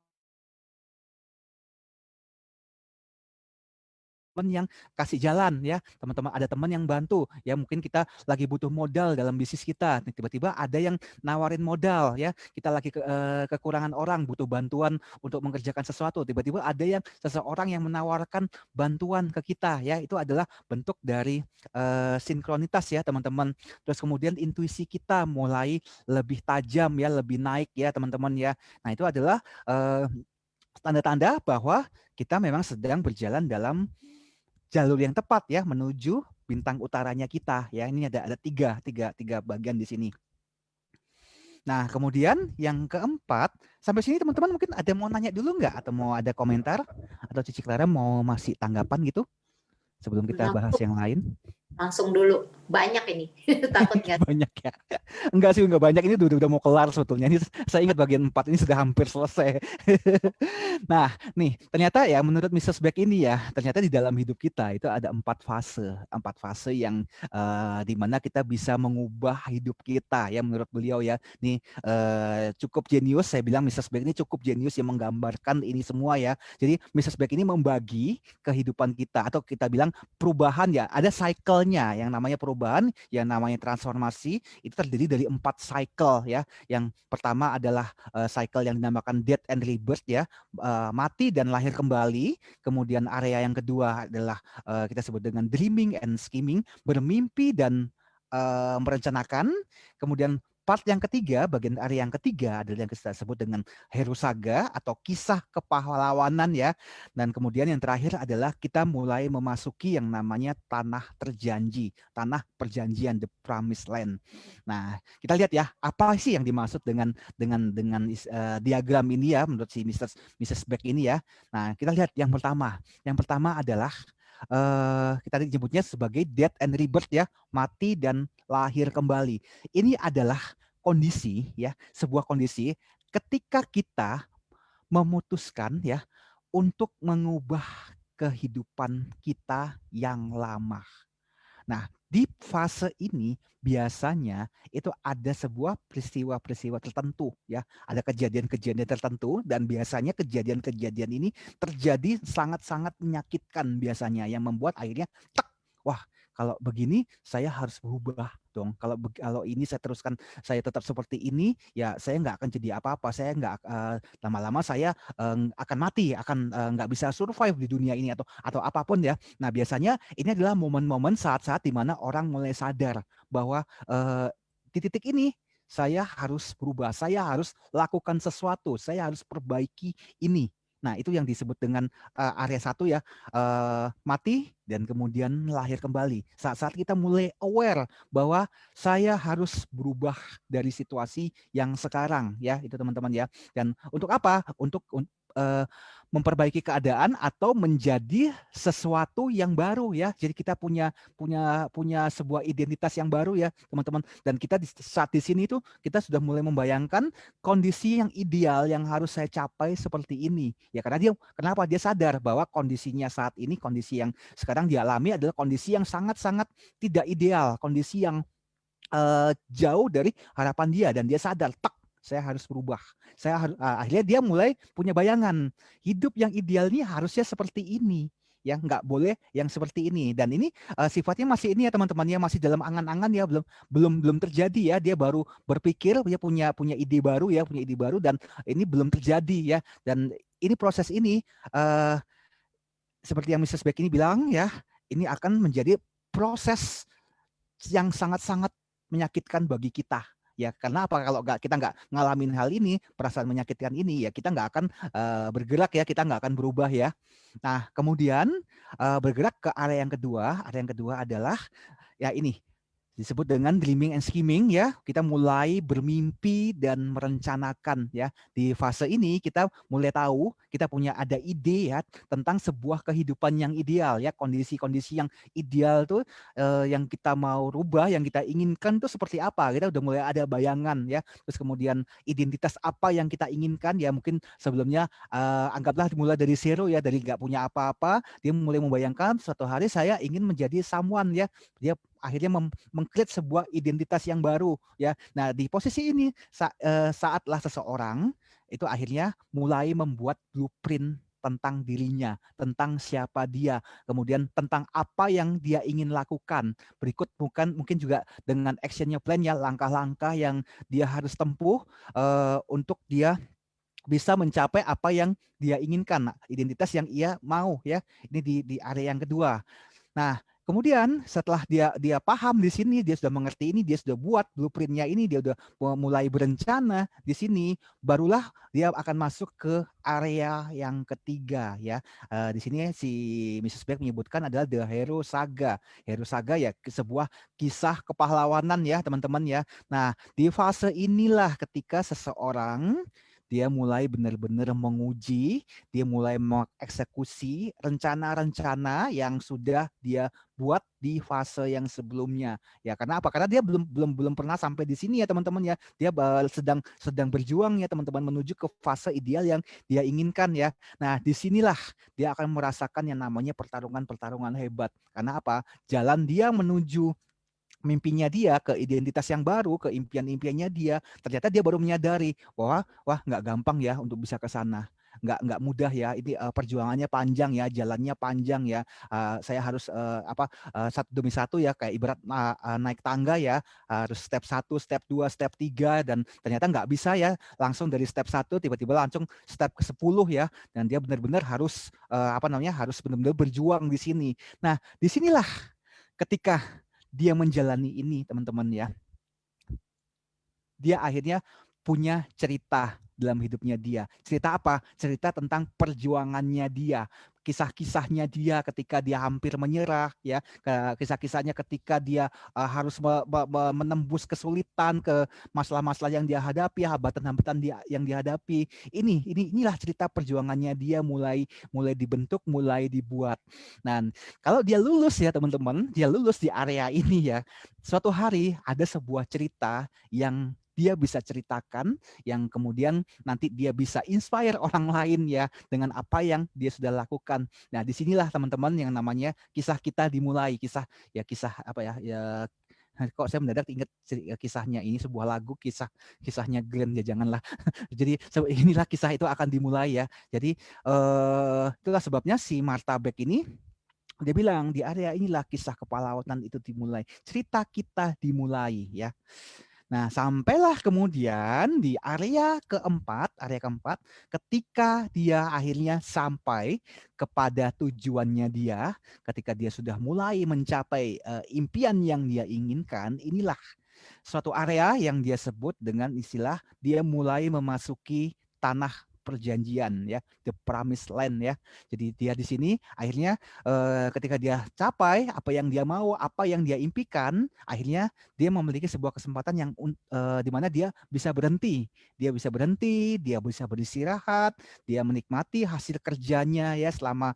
yang kasih jalan ya, teman-teman, ada teman yang bantu ya, mungkin kita lagi butuh modal dalam bisnis kita, tiba-tiba ada yang nawarin modal ya, kita lagi kekurangan orang, butuh bantuan untuk mengerjakan sesuatu, tiba-tiba ada yang seseorang yang menawarkan bantuan ke kita ya, itu adalah bentuk dari sinkronitas ya teman-teman. Terus kemudian intuisi kita mulai lebih tajam ya, lebih naik ya teman-teman ya. Nah, itu adalah tanda-tanda bahwa kita memang sedang berjalan dalam jalur yang tepat ya menuju bintang utaranya kita ya. Ini ada tiga bagian di sini. Nah, kemudian yang keempat, sampai sini teman-teman mungkin ada mau nanya dulu nggak, atau mau ada komentar, atau Cici Clara mau masih tanggapan gitu sebelum kita bahas yang lain? Langsung dulu, banyak ini. Takut nggak? Banyak ya. Enggak sih, enggak banyak, ini udah mau kelar sebetulnya. Ini saya ingat bagian 4 ini sudah hampir selesai. Nah, nih ternyata ya menurut Mrs. Beck ini ya, ternyata di dalam hidup kita itu ada 4 fase yang dimana kita bisa mengubah hidup kita ya, menurut beliau ya. Nih cukup jenius, saya bilang Mrs. Beck ini cukup jenius yang menggambarkan ini semua ya. Jadi Mrs. Beck ini membagi kehidupan kita, atau kita bilang perubahan ya, ada cycle-nya, yang namanya perubahan, yang namanya transformasi, itu terdiri dari 4 cycle ya. Yang pertama adalah cycle yang dinamakan death and rebirth ya, mati dan lahir kembali. Kemudian area yang kedua adalah kita sebut dengan dreaming and scheming, bermimpi dan merencanakan. Kemudian part yang ketiga, bagian area yang ketiga adalah yang kita sebut dengan Heru Saga atau kisah kepahlawanan ya. Dan kemudian yang terakhir adalah kita mulai memasuki yang namanya tanah terjanji, tanah perjanjian, the promised land. Nah, kita lihat ya, apa sih yang dimaksud dengan diagram ini ya menurut si Mrs. Beck ini ya. Nah, kita lihat yang pertama. Yang pertama adalah kita disebutnya sebagai death and rebirth ya, mati dan lahir kembali. Ini adalah kondisi ya, sebuah kondisi ketika kita memutuskan ya untuk mengubah kehidupan kita yang lama. Nah, di fase ini biasanya itu ada sebuah peristiwa-peristiwa tertentu ya, ada kejadian-kejadian tertentu, dan biasanya kejadian-kejadian ini terjadi sangat-sangat menyakitkan biasanya, yang membuat akhirnya tek, wah kalau begini saya harus berubah dong. Kalau ini saya teruskan, saya tetap seperti ini, ya saya nggak akan jadi apa-apa. Saya nggak lama-lama saya akan mati, akan nggak bisa survive di dunia ini atau apapun ya. Nah, biasanya ini adalah momen-momen saat-saat di mana orang mulai sadar bahwa di titik ini saya harus berubah, saya harus lakukan sesuatu, saya harus perbaiki ini. Nah, itu yang disebut dengan area 1 ya, mati dan kemudian lahir kembali. Saat-saat kita mulai aware bahwa saya harus berubah dari situasi yang sekarang ya, itu teman-teman ya. Dan untuk apa? Untuk memperbaiki keadaan atau menjadi sesuatu yang baru ya. Jadi kita punya sebuah identitas yang baru ya, teman-teman. Dan kita saat di sini itu kita sudah mulai membayangkan kondisi yang ideal yang harus saya capai seperti ini. Ya, karena kenapa dia sadar bahwa kondisinya saat ini, kondisi yang sekarang dialami adalah kondisi yang sangat-sangat tidak ideal, kondisi yang jauh dari harapan dia, dan dia sadar, saya harus berubah. Akhirnya dia mulai punya bayangan hidup yang ideal ini harusnya seperti ini. Ya, nggak boleh yang seperti ini. Dan ini sifatnya masih ini ya teman-teman ya, masih dalam angan-angan ya, belum terjadi ya. Dia baru berpikir, dia punya ide baru ya, dan ini belum terjadi ya. Dan ini proses ini seperti yang Mrs. Beck ini bilang ya, ini akan menjadi proses yang sangat-sangat menyakitkan bagi kita ya. Karena apa? Kalau kita nggak ngalamin hal ini, perasaan menyakitkan ini, ya kita nggak akan bergerak ya, kita nggak akan berubah ya. Nah, kemudian bergerak ke area yang kedua. Area yang kedua adalah ya ini disebut dengan dreaming and scheming ya. Kita mulai bermimpi dan merencanakan ya. Di fase ini kita mulai tahu, kita punya ada ide ya tentang sebuah kehidupan yang ideal ya, kondisi-kondisi yang ideal tuh yang kita mau rubah, yang kita inginkan tuh seperti apa. Kita udah mulai ada bayangan ya. Terus kemudian identitas apa yang kita inginkan ya, mungkin sebelumnya anggaplah mulai dari zero ya, dari nggak punya apa-apa, dia mulai membayangkan suatu hari saya ingin menjadi someone ya. Dia akhirnya mengcreate sebuah identitas yang baru ya. Nah, di posisi ini saatlah seseorang itu akhirnya mulai membuat blueprint tentang dirinya, tentang siapa dia, kemudian tentang apa yang dia ingin lakukan. Berikut mungkin juga dengan actionnya plan ya, langkah-langkah yang dia harus tempuh untuk dia bisa mencapai apa yang dia inginkan, identitas yang ia mau ya. Ini di area yang kedua. Nah, kemudian setelah dia paham di sini, dia sudah mengerti ini, dia sudah buat blueprintnya ini, dia sudah mulai berencana di sini, barulah dia akan masuk ke area yang ketiga ya. Di sini si Mrs. Beck menyebutkan adalah The Hero Saga. Hero Saga ya sebuah kisah kepahlawanan ya teman-teman ya. Nah, di fase inilah ketika seseorang dia mulai benar-benar menguji, dia mulai mengeksekusi rencana-rencana yang sudah dia buat di fase yang sebelumnya. Ya, karena apa? Karena dia belum pernah sampai di sini ya teman-teman ya. Dia sedang berjuang ya teman-teman menuju ke fase ideal yang dia inginkan ya. Nah, disinilah dia akan merasakan yang namanya pertarungan-pertarungan hebat. Karena apa? Jalan dia menuju mimpinya dia, ke identitas yang baru, ke impian-impiannya dia, ternyata dia baru menyadari bahwa wah nggak gampang ya untuk bisa ke sana. Nggak mudah ya, ini perjuangannya panjang ya, jalannya panjang ya. Saya harus satu demi satu ya, kayak ibarat naik tangga ya, harus step 1, step 2, step 3, dan ternyata nggak bisa ya langsung dari step 1 tiba-tiba langsung step ke 10 ya, dan dia benar-benar harus harus benar-benar berjuang di sini. Nah, disinilah ketika dia menjalani ini teman-teman ya, dia akhirnya punya cerita dalam hidupnya dia. Cerita apa? Cerita tentang perjuangannya dia, kisah-kisahnya dia ketika dia hampir menyerah ya, kisah-kisahnya ketika dia harus menembus kesulitan, ke masalah-masalah yang dia hadapi, hambatan-hambatan yang dihadapi. Inilah cerita perjuangannya dia mulai dibentuk, mulai dibuat. Nah, kalau dia lulus ya teman-teman, dia lulus di area ini ya. Suatu hari ada sebuah cerita yang dia bisa ceritakan, yang kemudian nanti dia bisa inspire orang lain ya dengan apa yang dia sudah lakukan. Nah, disinilah teman-teman yang namanya kisah kita dimulai. Kisah apa ya kok saya mendadak ingat kisahnya, ini sebuah lagu, kisahnya Glenn ya, janganlah. Jadi inilah kisah itu akan dimulai ya. Jadi itulah sebabnya si Martha Beck ini dia bilang di area inilah kisah kepahlawanan itu dimulai, cerita kita dimulai ya. Nah, sampailah kemudian di area keempat, ketika dia akhirnya sampai kepada tujuannya dia, ketika dia sudah mulai mencapai impian yang dia inginkan, inilah suatu area yang dia sebut dengan istilah dia mulai memasuki tanah perjanjian ya, the promised land ya. Jadi dia di sini akhirnya ketika dia capai apa yang dia mau, apa yang dia impikan, akhirnya dia memiliki sebuah kesempatan yang di mana dia bisa berhenti, dia bisa beristirahat, dia menikmati hasil kerjanya ya selama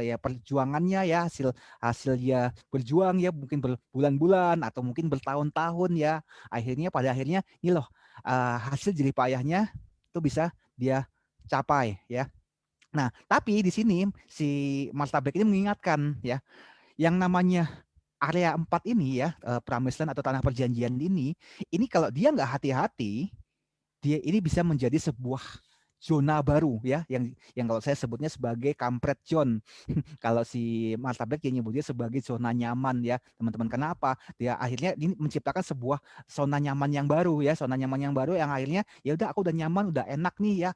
ya perjuangannya ya, hasil dia berjuang ya, mungkin berbulan-bulan atau mungkin bertahun-tahun ya. Pada akhirnya ini loh hasil jerih payahnya itu bisa dia capai ya. Nah, tapi di sini si Mas Tabek ini mengingatkan ya, yang namanya area 4 ini ya, Promised Land atau tanah perjanjian ini kalau dia nggak hati-hati, dia ini bisa menjadi sebuah zona baru ya, yang kalau saya sebutnya sebagai kampret zone. Kalau si Martabak dia nyebutnya sebagai zona nyaman ya teman-teman. Kenapa? Dia akhirnya ini menciptakan sebuah zona nyaman yang baru ya, zona nyaman yang baru yang akhirnya ya udah aku udah nyaman, udah enak nih ya.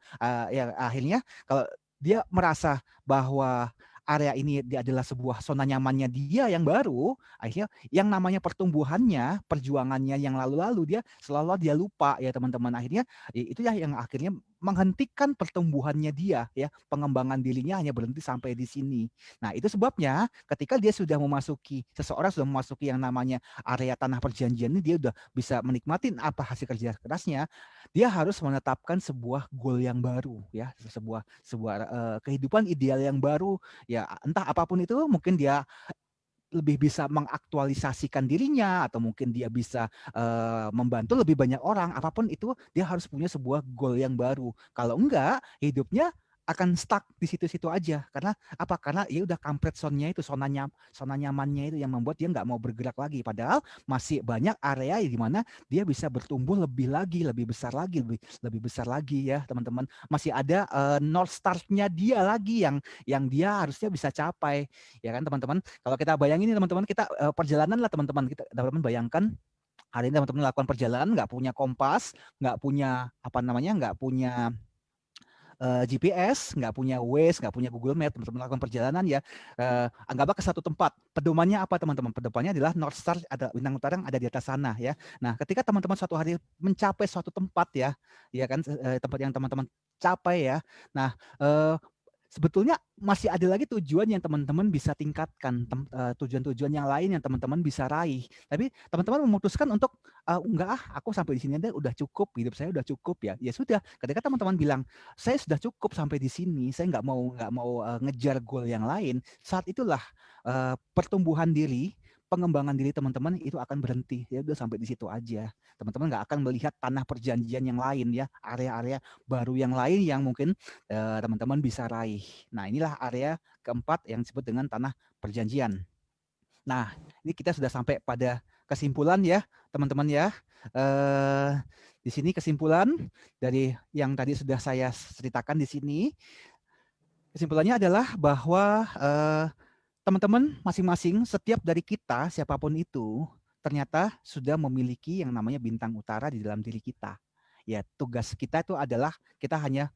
Ya akhirnya kalau dia merasa bahwa area ini dia adalah sebuah zona nyamannya dia yang baru, akhirnya yang namanya pertumbuhannya, perjuangannya yang lalu-lalu selalu dia lupa ya teman-teman. Akhirnya itu ya yang akhirnya menghentikan pertumbuhannya dia ya, pengembangan dirinya hanya berhenti sampai di sini. Nah, itu sebabnya ketika seseorang sudah memasuki yang namanya area tanah perjanjian ini, dia udah bisa menikmati apa hasil kerja kerasnya, dia harus menetapkan sebuah goal yang baru ya, sebuah kehidupan ideal yang baru ya, entah apapun itu, mungkin dia lebih bisa mengaktualisasikan dirinya atau mungkin dia bisa membantu lebih banyak orang, apapun itu dia harus punya sebuah goal yang baru. Kalau enggak, hidupnya akan stuck di situ-situ aja. Karena apa? Karena ya udah comfort zone-nya itu, zona nyamannya itu yang membuat dia nggak mau bergerak lagi. Padahal masih banyak area di mana dia bisa bertumbuh lebih besar lagi ya, teman-teman. Masih ada north star-nya dia lagi yang dia harusnya bisa capai. Ya kan, teman-teman? Kalau kita bayangin teman-teman, kita perjalanan lah teman-teman, kita teman-teman bayangkan hari ini teman-teman melakukan perjalanan, nggak punya kompas, nggak punya nggak punya GPS, nggak punya Waze, nggak punya Google Map, teman-teman melakukan perjalanan ya, anggaplah ke satu tempat. Pedomannya apa teman-teman? Pedomannya adalah North Star, ada bintang utara yang ada di atas sana ya. Nah, ketika teman-teman suatu hari mencapai suatu tempat ya kan, tempat yang teman-teman capai ya. Nah, sebetulnya masih ada lagi tujuan yang teman-teman bisa tingkatkan, tujuan-tujuan yang lain yang teman-teman bisa raih. Tapi teman-teman memutuskan untuk enggak aku sampai di sini aja udah cukup, hidup saya udah cukup ya. Ya sudah, ketika teman-teman bilang saya sudah cukup sampai di sini, saya nggak mau ngejar goal yang lain, saat itulah pertumbuhan diri, pengembangan diri teman-teman itu akan berhenti. Ya udah sampai di situ aja. Teman-teman nggak akan melihat tanah perjanjian yang lain ya, area-area baru yang lain yang mungkin teman-teman bisa raih. Nah, inilah area keempat yang disebut dengan tanah perjanjian. Nah, ini kita sudah sampai pada kesimpulan ya, teman-teman ya. Di sini kesimpulan dari yang tadi sudah saya ceritakan di sini. Kesimpulannya adalah bahwa teman-teman masing-masing, setiap dari kita, siapapun itu, ternyata sudah memiliki yang namanya bintang utara di dalam diri kita. Ya, tugas kita itu adalah kita hanya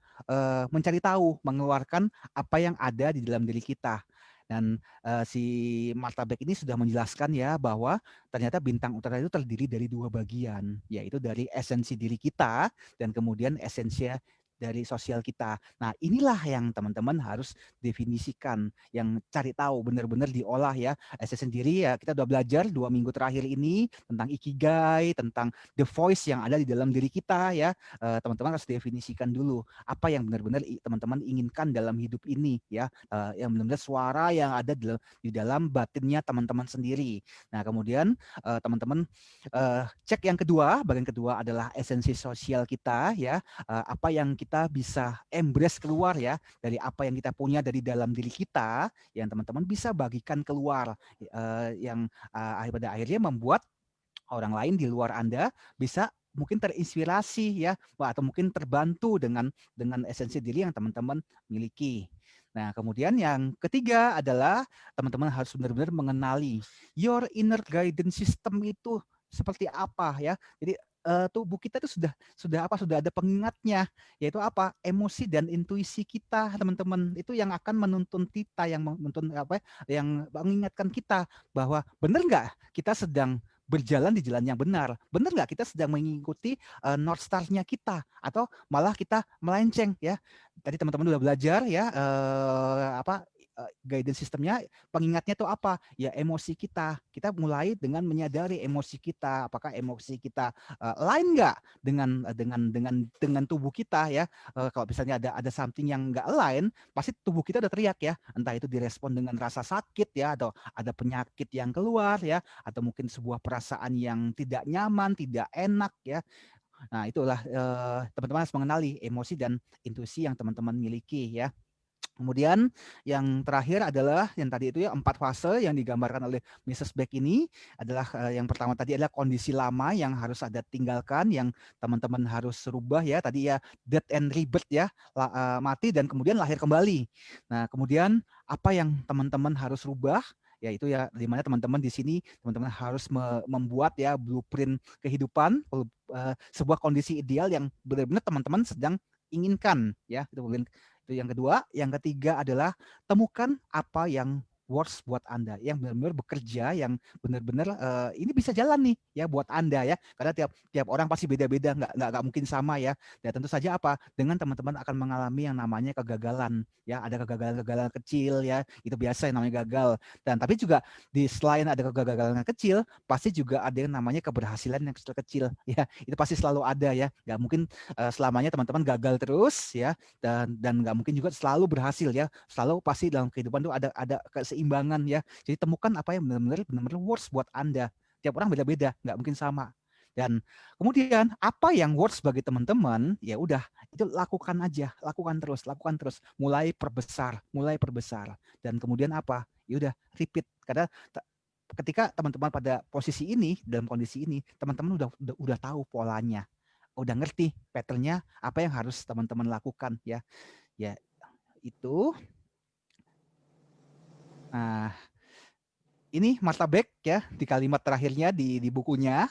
mencari tahu, mengeluarkan apa yang ada di dalam diri kita. Dan si Martha Beck ini sudah menjelaskan ya bahwa ternyata bintang utara itu terdiri dari dua bagian, yaitu dari esensi diri kita dan kemudian esensi dari sosial kita. Nah, inilah yang teman-teman harus definisikan, yang cari tahu benar-benar diolah ya. Saya sendiri ya, kita udah belajar 2 minggu terakhir ini tentang ikigai, tentang the voice yang ada di dalam diri kita ya. Teman-teman harus definisikan dulu apa yang benar-benar teman-teman inginkan dalam hidup ini ya. Yang benar-benar suara yang ada di dalam batinnya teman-teman sendiri. Nah, kemudian teman-teman cek yang kedua, bagian kedua adalah esensi sosial kita ya. Apa yang kita bisa embrace keluar ya dari apa yang kita punya dari dalam diri kita, yang teman-teman bisa bagikan keluar, yang pada akhirnya membuat orang lain di luar Anda bisa mungkin terinspirasi ya, atau mungkin terbantu dengan esensi diri yang teman-teman miliki. Nah, kemudian yang ketiga adalah teman-teman harus benar-benar mengenali your inner guidance system itu seperti apa ya. Jadi tubuh kita itu sudah ada pengingatnya, yaitu apa? Emosi dan intuisi kita, teman-teman. Itu yang akan menuntun kita, yang menuntun yang mengingatkan kita bahwa benar nggak kita sedang berjalan di jalan yang benar. Benar nggak kita sedang mengikuti North Star-nya kita, atau malah kita melenceng ya. Tadi teman-teman udah belajar ya guidance sistemnya, pengingatnya itu apa? Ya emosi kita. Kita mulai dengan menyadari emosi kita, apakah emosi kita lain nggak dengan tubuh kita ya. Kalau misalnya ada something yang nggak align, pasti tubuh kita udah teriak ya. Entah itu direspon dengan rasa sakit ya, atau ada penyakit yang keluar ya, atau mungkin sebuah perasaan yang tidak nyaman, tidak enak ya. Nah, itulah teman-teman harus mengenali emosi dan intuisi yang teman-teman miliki ya. Kemudian yang terakhir adalah yang tadi itu ya 4 fase yang digambarkan oleh Mrs. Beck ini adalah yang pertama tadi adalah kondisi lama yang harus ada tinggalkan, yang teman-teman harus rubah ya. Tadi ya death and rebirth ya, mati dan kemudian lahir kembali. Nah, kemudian apa yang teman-teman harus rubah? Ya itu ya, di mana teman-teman di sini teman-teman harus membuat ya blueprint kehidupan, sebuah kondisi ideal yang benar-benar teman-teman sedang inginkan ya, itu Itu yang kedua. Yang ketiga adalah temukan apa yang works buat Anda, yang benar-benar bekerja, yang benar-benar ini bisa jalan nih ya buat Anda ya. Karena tiap orang pasti beda-beda, nggak mungkin sama ya. Dan tentu saja apa, dengan teman-teman akan mengalami yang namanya kegagalan ya. Ada kegagalan-kegagalan kecil ya, itu biasa yang namanya gagal. Dan tapi juga selain ada kegagalan kecil, pasti juga ada yang namanya keberhasilan yang kecil-kecil ya. Itu pasti selalu ada ya. Nggak mungkin selamanya teman-teman gagal terus ya, dan nggak mungkin juga selalu berhasil ya. Selalu pasti dalam kehidupan tuh ada keseimbangan ya. Jadi temukan apa yang benar-benar works buat Anda. Tiap orang beda-beda, nggak mungkin sama. Dan kemudian apa yang works bagi teman-teman, ya udah itu lakukan aja, lakukan terus, mulai perbesar. Dan kemudian apa? Ya udah repeat. Karena ketika teman-teman pada posisi ini, dalam kondisi ini, teman-teman udah tahu polanya, udah ngerti patternnya, apa yang harus teman-teman lakukan ya. Ya itu. Nah, ini Martha Beck ya, di kalimat terakhirnya di bukunya,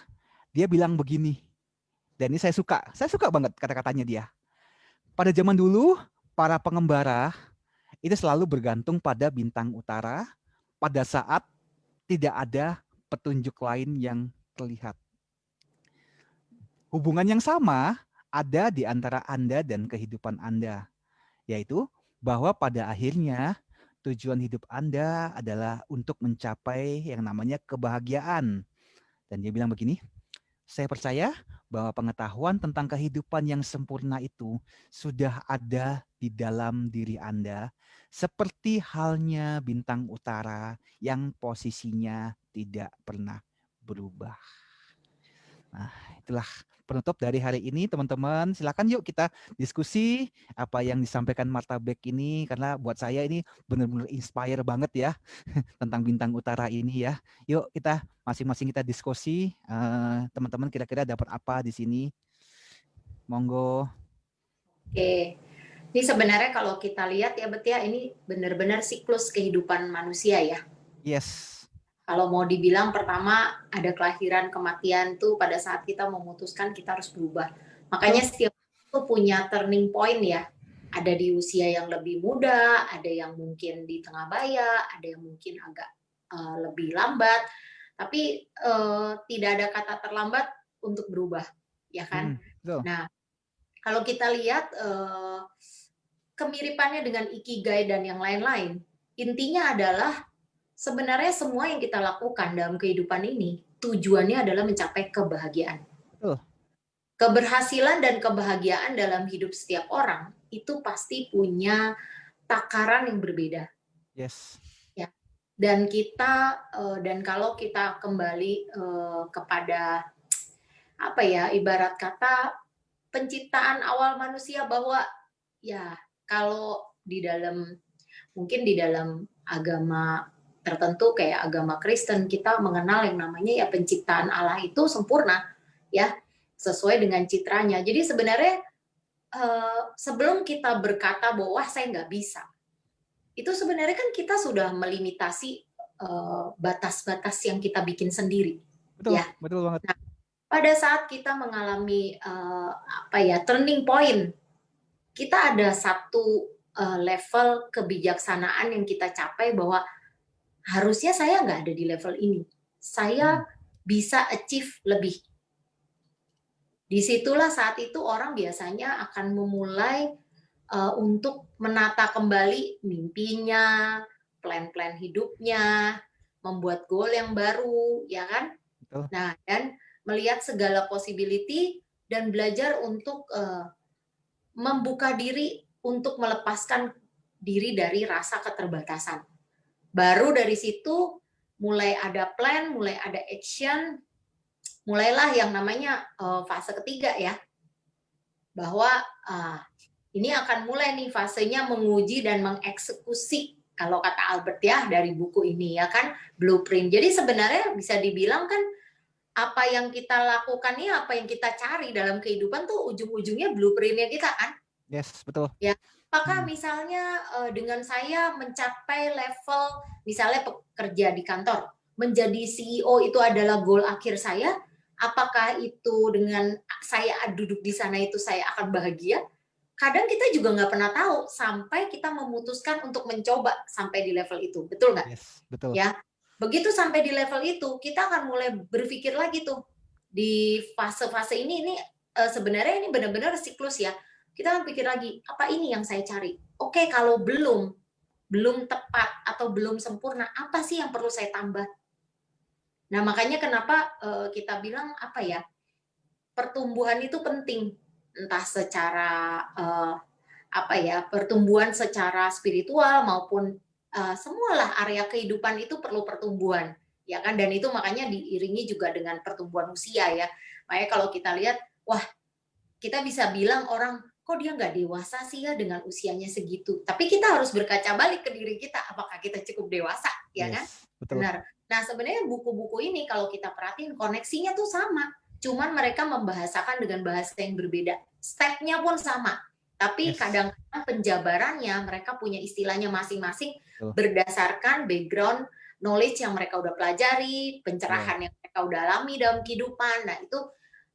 dia bilang begini. Dan ini saya suka banget kata-katanya dia. Pada zaman dulu, para pengembara itu selalu bergantung pada bintang utara pada saat tidak ada petunjuk lain yang terlihat. Hubungan yang sama ada di antara Anda dan kehidupan Anda, yaitu bahwa pada akhirnya tujuan hidup Anda adalah untuk mencapai yang namanya kebahagiaan. Dan dia bilang begini, saya percaya bahwa pengetahuan tentang kehidupan yang sempurna itu sudah ada di dalam diri Anda, seperti halnya bintang utara yang posisinya tidak pernah berubah. Nah, itulah penutup dari hari ini, teman-teman. Silakan yuk kita diskusi apa yang disampaikan Martha Beck ini, karena buat saya ini benar-benar inspire banget ya tentang bintang utara ini ya. Yuk kita masing-masing kita diskusi, teman-teman kira-kira dapat apa di sini. Monggo. Oke. Ini sebenarnya kalau kita lihat ya Bet ya, ini benar-benar siklus kehidupan manusia ya. Yes. Kalau mau dibilang pertama ada kelahiran, kematian tuh pada saat kita memutuskan kita harus berubah. Makanya setiap itu punya turning point ya. Ada di usia yang lebih muda, ada yang mungkin di tengah baya, ada yang mungkin agak lebih lambat. Tapi tidak ada kata terlambat untuk berubah, ya kan? Nah, kalau kita lihat kemiripannya dengan Ikigai dan yang lain-lain, intinya adalah sebenarnya semua yang kita lakukan dalam kehidupan ini tujuannya adalah mencapai kebahagiaan. Keberhasilan dan kebahagiaan dalam hidup setiap orang itu pasti punya takaran yang berbeda. Yes. Ya. Dan kita dan kalau kita kembali kepada apa ya, ibarat kata penciptaan awal manusia, bahwa ya kalau mungkin di dalam agama tertentu kayak agama Kristen, kita mengenal yang namanya ya penciptaan Allah itu sempurna ya, sesuai dengan citranya. Jadi sebenarnya sebelum kita berkata bahwa wah saya nggak bisa, itu sebenarnya kan kita sudah melimitasi batas-batas yang kita bikin sendiri. Betul, ya. Betul banget. Nah, pada saat kita mengalami turning point, kita ada satu level kebijaksanaan yang kita capai bahwa harusnya saya nggak ada di level ini. Saya bisa achieve lebih. Disitulah saat itu orang biasanya akan memulai untuk menata kembali mimpinya, plan-plan hidupnya, membuat goal yang baru, ya kan? Betul. Nah, dan melihat segala possibility dan belajar untuk membuka diri untuk melepaskan diri dari rasa keterbatasan. Baru dari situ mulai ada plan, mulai ada action, mulailah yang namanya fase ketiga ya. Bahwa ini akan mulai nih fasenya menguji dan mengeksekusi, kalau kata Albert ya dari buku ini ya kan, blueprint. Jadi sebenarnya bisa dibilang kan apa yang kita lakukan ini, apa yang kita cari dalam kehidupan tuh ujung-ujungnya blueprintnya kita kan. Yes, betul. Ya. Apakah misalnya dengan saya mencapai level misalnya pekerja di kantor, menjadi CEO itu adalah goal akhir saya, apakah itu dengan saya duduk di sana itu saya akan bahagia? kadang kita juga nggak pernah tahu sampai kita memutuskan untuk mencoba sampai di level itu, betul nggak? Yes, betul. Ya, begitu sampai di level itu, kita akan mulai berpikir lagi tuh di fase-fase ini sebenarnya ini benar-benar siklus ya. Kita akan pikir lagi, apa ini yang saya cari? Oke, kalau belum tepat atau belum sempurna, apa sih yang perlu saya tambah? Nah, makanya kenapa kita bilang apa ya? Pertumbuhan itu penting, entah secara apa ya, pertumbuhan secara spiritual maupun semualah area kehidupan itu perlu pertumbuhan, ya kan? Dan itu makanya diiringi juga dengan pertumbuhan usia ya. Makanya kalau kita lihat, wah, kita bisa bilang orang, kok dia nggak dewasa sih ya dengan usianya segitu. Tapi kita harus berkaca balik ke diri kita, apakah kita cukup dewasa, ya kan? Yes, betul. Benar. Nah, sebenarnya buku-buku ini kalau kita perhatiin koneksinya tuh sama, cuman mereka membahasakan dengan bahasa yang berbeda. Step-nya pun sama, tapi Yes. kadang-kadang penjabarannya mereka punya istilahnya masing-masing Betul. berdasarkan background knowledge yang mereka udah pelajari, pencerahan yang mereka udah alami dalam kehidupan. Nah, itu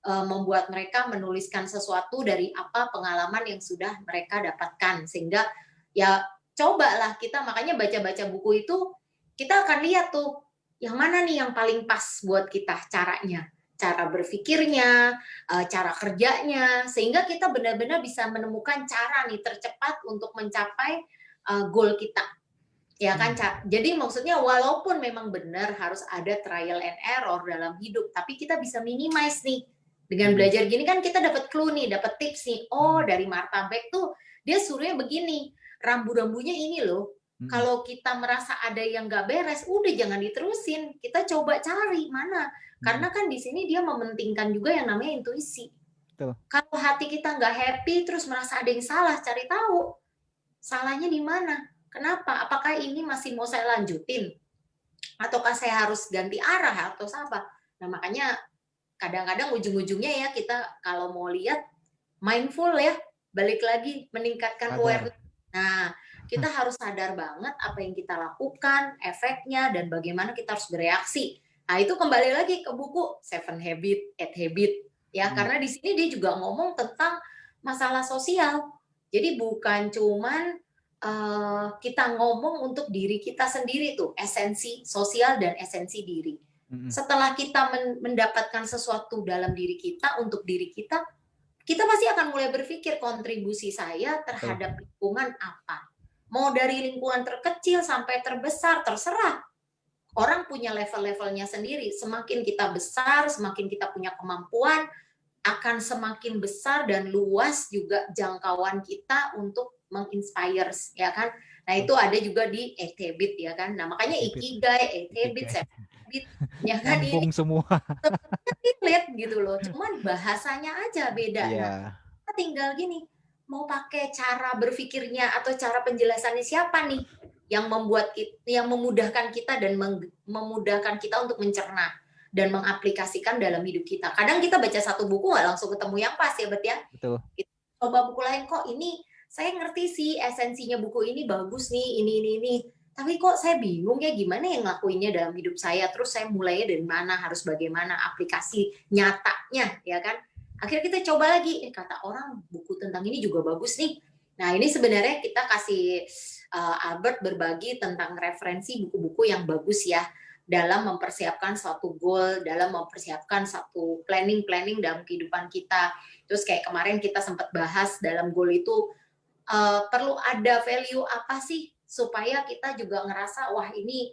membuat mereka menuliskan sesuatu dari apa pengalaman yang sudah mereka dapatkan, sehingga ya cobalah kita, makanya baca-baca buku itu kita akan lihat tuh yang mana nih yang paling pas buat kita caranya, cara berpikirnya, cara kerjanya, sehingga kita benar-benar bisa menemukan cara nih tercepat untuk mencapai goal kita. Ya kan, jadi maksudnya walaupun memang benar harus ada trial and error dalam hidup, tapi kita bisa minimize nih. Dengan belajar gini kan kita dapat clue nih, dapat tips nih. Oh, dari Martha Beck tuh dia suruhnya begini, rambu-rambunya ini loh. Kalau kita merasa ada yang nggak beres, udah jangan diterusin. Kita coba cari mana. Karena kan di sini dia mementingkan juga yang namanya intuisi. Betul. Kalau hati kita nggak happy, terus merasa ada yang salah, cari tahu. Salahnya di mana? Kenapa? Apakah ini masih mau saya lanjutin? Ataukah saya harus ganti arah atau apa? Nah, makanya kadang-kadang ujung-ujungnya ya kita kalau mau lihat mindful ya, balik lagi meningkatkan awareness. Nah, kita harus sadar banget apa yang kita lakukan, efeknya, dan bagaimana kita harus bereaksi. Nah, itu kembali lagi ke buku Seven Habits, 8 Habits ya, karena di sini dia juga ngomong tentang masalah sosial. Jadi bukan cuman kita ngomong untuk diri kita sendiri tuh, esensi sosial dan esensi diri. Setelah kita mendapatkan sesuatu dalam diri kita, untuk diri kita pasti akan mulai berpikir kontribusi saya terhadap lingkungan apa. Mau dari lingkungan terkecil sampai terbesar, terserah. Orang punya level-levelnya sendiri. Semakin kita besar, semakin kita punya kemampuan, akan semakin besar dan luas juga jangkauan kita untuk menginspire, ya kan? Nah, itu ada juga di 8 Habits ya kan. Nah, makanya Ikigai, 8 Habits, 7 Habits, ya kan, ini semua. relate gitu loh. Cuman bahasanya aja beda. Nah, kita tinggal gini, mau pakai cara berpikirnya atau cara penjelasannya siapa nih yang membuat kita, yang memudahkan kita dan memudahkan kita untuk mencerna dan mengaplikasikan dalam hidup kita. Kadang kita baca satu buku nggak langsung ketemu yang pas ya, Bet ya. Betul. Kita coba buku lain, kok ini saya ngerti sih esensinya buku ini bagus nih, ini. Tapi kok saya bingung ya gimana yang ngelakuinnya dalam hidup saya, terus saya mulainya dari mana, harus bagaimana aplikasi nyatanya, ya kan? Akhirnya kita coba lagi, kata orang buku tentang ini juga bagus nih. Nah, ini sebenarnya kita kasih Albert berbagi tentang referensi buku-buku yang bagus ya, dalam mempersiapkan suatu goal, dalam mempersiapkan satu planning dalam kehidupan kita. Terus kayak kemarin kita sempat bahas dalam goal itu perlu ada value apa sih supaya kita juga ngerasa wah ini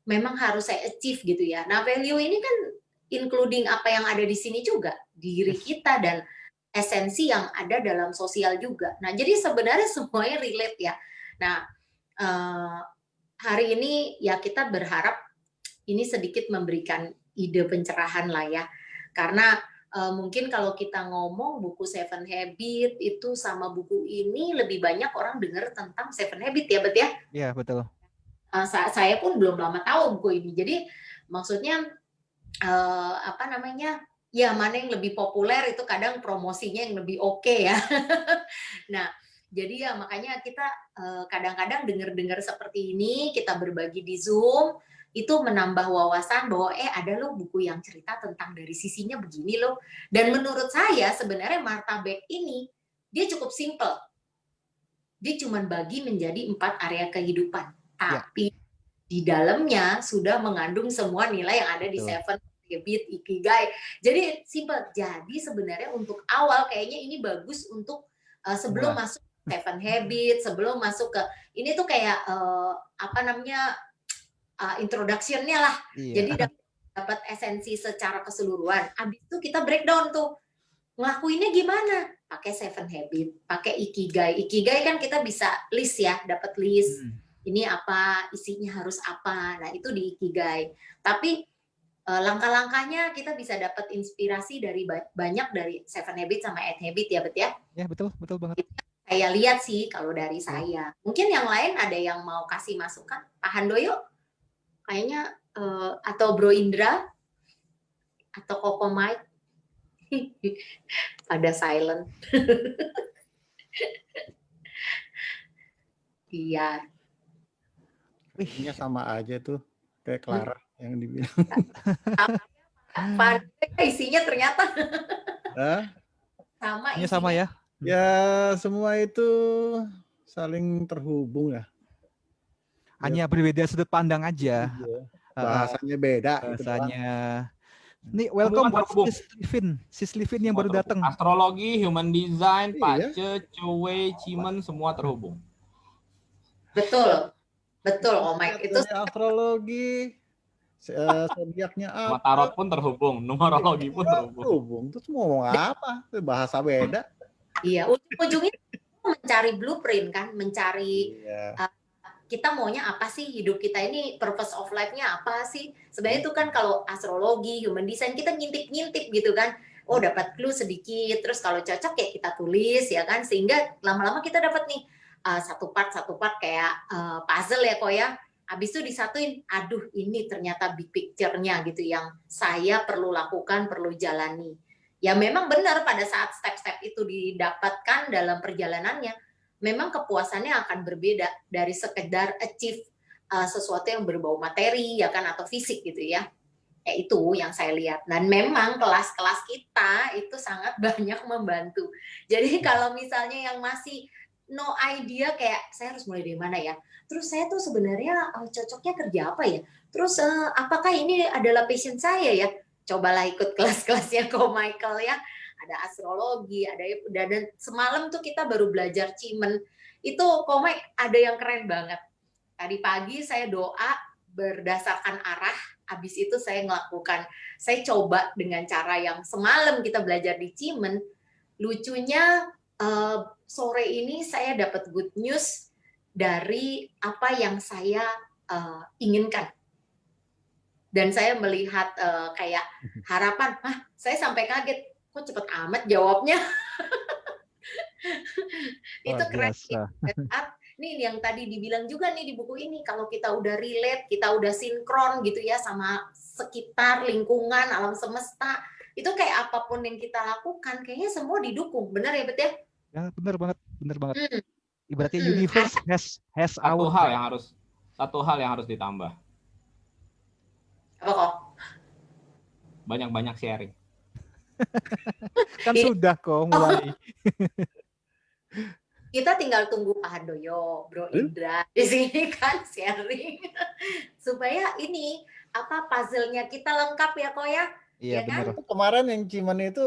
memang harus saya achieve gitu ya. Nah, value ini kan including apa yang ada di sini juga, diri kita dan esensi yang ada dalam sosial juga. Nah, jadi sebenarnya semuanya relate ya. Nah, hari ini ya kita berharap ini sedikit memberikan ide pencerahan lah ya. Karena mungkin kalau kita ngomong buku Seven Habits itu sama buku ini lebih banyak orang dengar tentang Seven Habits ya, Bet ya? Iya, betul. Saya pun belum lama tahu buku ini. Jadi maksudnya apa namanya? Ya mana yang lebih populer itu kadang promosinya yang lebih oke ya. Nah, jadi ya makanya kita kadang-kadang dengar-dengar seperti ini, kita berbagi di Zoom, itu menambah wawasan bahwa ada loh buku yang cerita tentang dari sisinya begini loh. Dan menurut saya sebenarnya Martha Beck ini dia cukup simple. Dia cuma bagi menjadi 4 area kehidupan. Tapi di dalamnya sudah mengandung semua nilai yang ada di Betul. Seven Habit, Ikigai. Jadi simple. Jadi sebenarnya untuk awal kayaknya ini bagus untuk sebelum masuk Seven Habit, sebelum masuk ke ini tuh kayak introduction-nya lah. Iya. Jadi dapat esensi secara keseluruhan. Habis itu kita breakdown tuh. Ngelakuinnya gimana? Pakai Seven Habit, pakai Ikigai. Ikigai kan kita bisa list ya, dapat list. Ini apa, isinya harus apa. Nah, itu di Ikigai. Tapi langkah-langkahnya kita bisa dapat inspirasi dari banyak dari Seven Habit sama 8 Habit ya, Bet ya? Ya, betul banget. Saya lihat sih kalau dari saya. Mungkin yang lain ada yang mau kasih masukan? Pak Handoyo? Kayaknya atau Bro Indra? Atau Koko Mike? Ada silent. Iya. Ini sama aja tuh kayak Clara yang dibilang. Isinya ternyata sama. Ini sama ya. Ya semua itu saling terhubung ya. Hanya berbeda sudut pandang aja. Bahasanya beda. Bahasanya. Nih, welcome buat Sis Livin yang baru datang. Astrologi, human design, Iya. Pace, Cuwe, Cimen, semua terhubung. Betul, Om Mike. Itu astrologi, zodiaknya Sama apa? tarot pun terhubung, numerologi pun terhubung. Terhubung. Terus mau ngomong apa? Bahasa beda. iya, ujung-ujungnya mencari blueprint kan, mencari Iya. kita maunya apa sih, hidup kita ini purpose of life-nya apa sih? Sebenarnya itu kan kalau astrologi, human design kita ngintip-ngintip gitu kan. Oh, dapat clue sedikit, terus kalau cocok ya kita tulis ya kan, sehingga lama-lama kita dapat nih satu part kayak puzzle ya kok ya. Habis itu disatuin, aduh ini ternyata big picture-nya gitu yang saya perlu lakukan, perlu jalani. Ya memang benar pada saat step-step itu didapatkan dalam perjalanannya, memang kepuasannya akan berbeda dari sekedar achieve sesuatu yang berbau materi ya kan atau fisik gitu ya. Itu yang saya lihat. Dan memang kelas-kelas kita itu sangat banyak membantu. Jadi kalau misalnya yang masih no idea kayak saya harus mulai dari mana ya. Terus saya tuh sebenarnya cocoknya kerja apa ya? Terus apakah ini adalah passion saya ya? Cobalah ikut kelas-kelasnya Ko Michael ya. Ada astrologi, dan semalam tuh kita baru belajar Cimen. Itu Ko Mike ada yang keren banget. Tadi pagi saya doa berdasarkan arah, habis itu saya coba dengan cara yang semalam kita belajar di Cimen. Lucunya sore ini saya dapat good news dari apa yang saya inginkan. Dan saya melihat kayak harapan, saya sampai kaget, kok cepet amat jawabnya. Itu keren. Nih yang tadi dibilang juga nih di buku ini, kalau kita udah relate, kita udah sinkron gitu ya sama sekitar, lingkungan, alam semesta, itu kayak apapun yang kita lakukan, kayaknya semua didukung. Benar ya, Bet ya? Ya, benar banget. Ibaratnya universe has Satu hal yang harus ditambah. Apa kok? Banyak-banyak sharing. Kan sudah kok mulai. Kita tinggal tunggu Pak Handoyo, Bro Indra di sini kan sharing supaya ini puzzle-nya kita lengkap ya kok ya. Iya kan? benar. Kemarin yang Cimen itu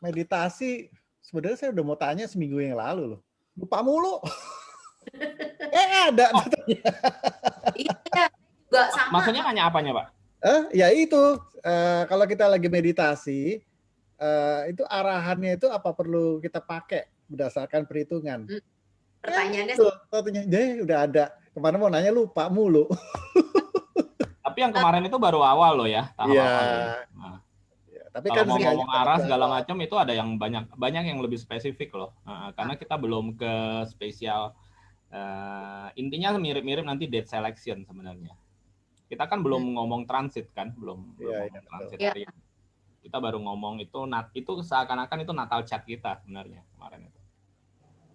meditasi, sebenarnya saya udah mau tanya seminggu yang lalu loh. Lupa mulu. Ada. Iya, juga sama. Maksudnya nanya apanya, Pak? Ya itu, kalau kita lagi meditasi, itu arahannya itu apa perlu kita pakai berdasarkan perhitungan. Pertanyaannya udah ada. Kemarin mau nanya lupa mulu. Tapi yang kemarin itu baru awal loh ya, tahap Iya. awal. Nah, Tapi kalau kan mau seenggaknya ngomong arah segala awal. macam itu ada yang banyak yang lebih spesifik loh. Karena kita belum ke spesial. Intinya mirip-mirip nanti date selection sebenarnya. Kita kan belum ngomong transit kan, belum ngomong transit. Iya. Kita baru ngomong itu seakan-akan itu natal chat kita sebenarnya kemarin itu.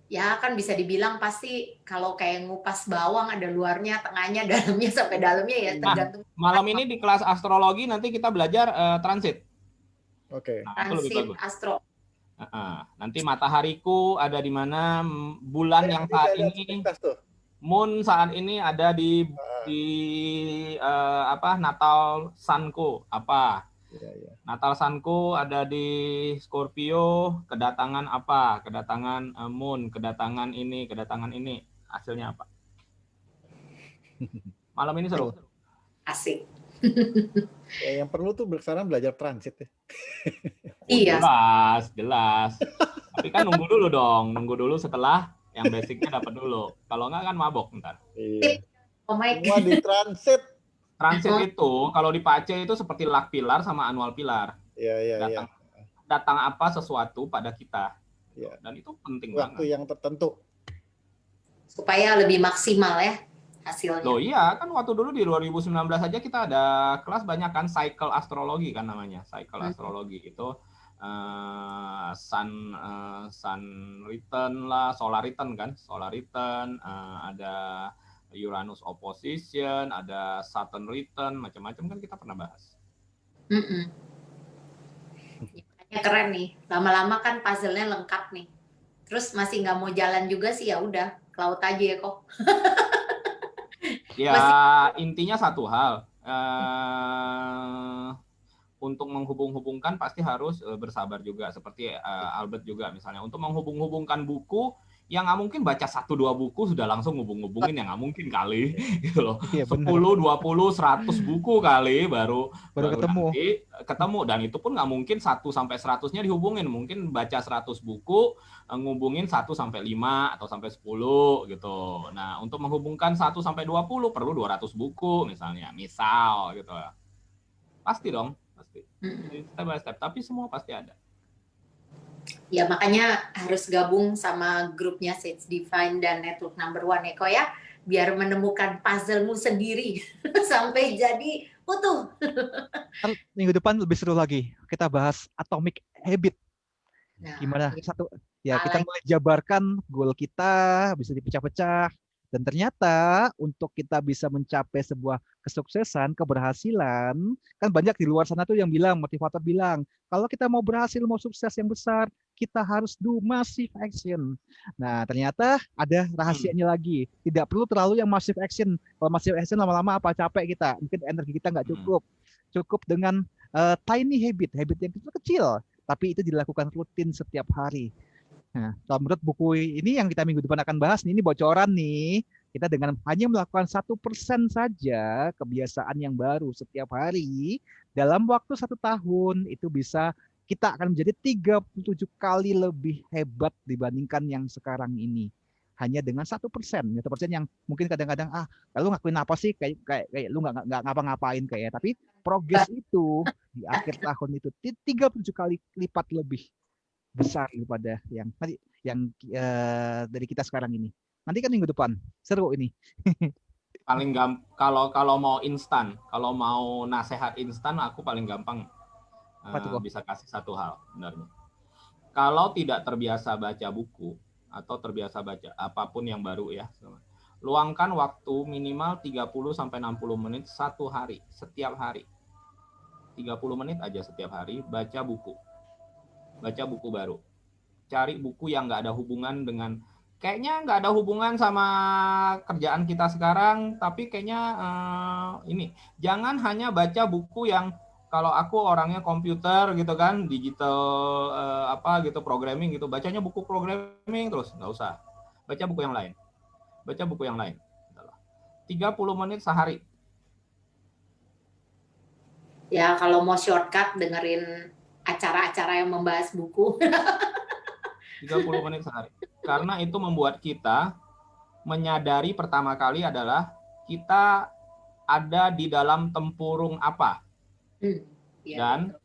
Ya kan bisa dibilang pasti kalau kayak ngupas bawang ada luarnya, tengahnya, dalamnya sampai dalamnya ya tergantung. Malam ini di kelas astrologi nanti kita belajar transit. Oke. Nah, itu lebih Transit bagus. astro. Nanti matahariku ada di mana, bulan yang saat Saya lihat ini, sepintas tuh. moon saat ini ada di Natal sunku apa? Iya, iya. Natal sunku ada di Scorpio, kedatangan apa? Kedatangan moon, kedatangan ini. Hasilnya apa? Malam ini seru. Asik. Ya, yang perlu tuh sekarang belajar transit ya. Iya. Jelas. Tapi kan nunggu dulu dong, setelah yang basicnya dapat dulu. Kalau nggak kan mabok ntar. Iya. Oh my Semua di transit. Transit itu kalau di Pace itu seperti luck pilar sama annual pilar. Iya. Datang apa sesuatu pada kita. Iya. Dan itu penting Waktu banget. yang tertentu. Supaya lebih maksimal ya hasilnya. Loh iya, kan waktu dulu di 2019 aja kita ada kelas banyak kan, cycle astrologi kan namanya. Cycle astrologi itu sun return lah, solar return kan, ada Uranus opposition, ada Saturn return, macam-macam kan kita pernah bahas. Makanya keren nih, lama-lama kan puzzle-nya lengkap nih. Terus masih nggak mau jalan juga sih, ya udah ke laut aja ya kok. Ya intinya satu hal, untuk menghubung-hubungkan pasti harus bersabar juga, seperti Albert juga misalnya, untuk menghubung-hubungkan buku yang nggak mungkin baca 1-2 buku sudah langsung hubung-hubungin, yang nggak mungkin kali gitu loh. Iya, 10, 20, 100 buku kali baru ketemu. nanti ketemu, dan itu pun nggak mungkin 1-100-nya dihubungin, mungkin baca 100 buku ngubungin 1-5 atau sampai 10 gitu. Nah, untuk menghubungkan 1-20 perlu 200 buku misalnya, misal gitu. Pasti dong, pasti. Step by step, tapi semua pasti ada. Ya makanya harus gabung sama grupnya Sage Divine dan Network Number One Eko ya, biar menemukan puzzle-mu sendiri sampai jadi utuh. Minggu depan lebih seru lagi. Kita bahas Atomic Habit. Nah, Gimana? Kita mulai jabarkan goal kita bisa dipecah-pecah. Dan ternyata untuk kita bisa mencapai sebuah kesuksesan, keberhasilan, kan banyak di luar sana tuh yang bilang, motivator bilang, kalau kita mau berhasil, mau sukses yang besar, kita harus do massive action. Nah, ternyata ada rahasianya lagi. Tidak perlu terlalu yang massive action. Kalau massive action lama-lama apa capek kita. Mungkin energi kita nggak cukup. Cukup dengan tiny habit yang kecil-kecil. Tapi itu dilakukan rutin setiap hari. Nah, kalau menurut buku ini yang kita minggu depan akan bahas, ini bocoran nih, kita dengan hanya melakukan 1% saja kebiasaan yang baru setiap hari, dalam waktu 1 tahun, itu bisa kita akan menjadi 37 kali lebih hebat dibandingkan yang sekarang ini. Hanya dengan 1%, 1% yang mungkin kadang-kadang, lu ngakuin apa sih, kayak lu nggak ngapa-ngapain kayak, tapi progres itu di akhir tahun itu 37 kali lipat lebih besar daripada yang dari kita sekarang ini. Nanti kan minggu depan seru ini. Paling kalau mau instan, kalau mau nasihat instan, aku paling gampang bisa kasih satu hal sebenarnya. Kalau tidak terbiasa baca buku atau terbiasa baca apapun yang baru ya, luangkan waktu minimal 30-60 menit satu hari, setiap hari. 30 menit aja setiap hari baca buku baru, cari buku yang nggak ada hubungan dengan, kayaknya nggak ada hubungan sama kerjaan kita sekarang, tapi kayaknya ini, jangan hanya baca buku yang, kalau aku orangnya komputer gitu kan, digital programming gitu, bacanya buku programming terus, nggak usah, baca buku yang lain 30 menit sehari. Ya kalau mau shortcut dengerin acara-acara yang membahas buku. 30 menit sehari. Karena itu membuat kita menyadari pertama kali adalah kita ada di dalam tempurung apa. Dan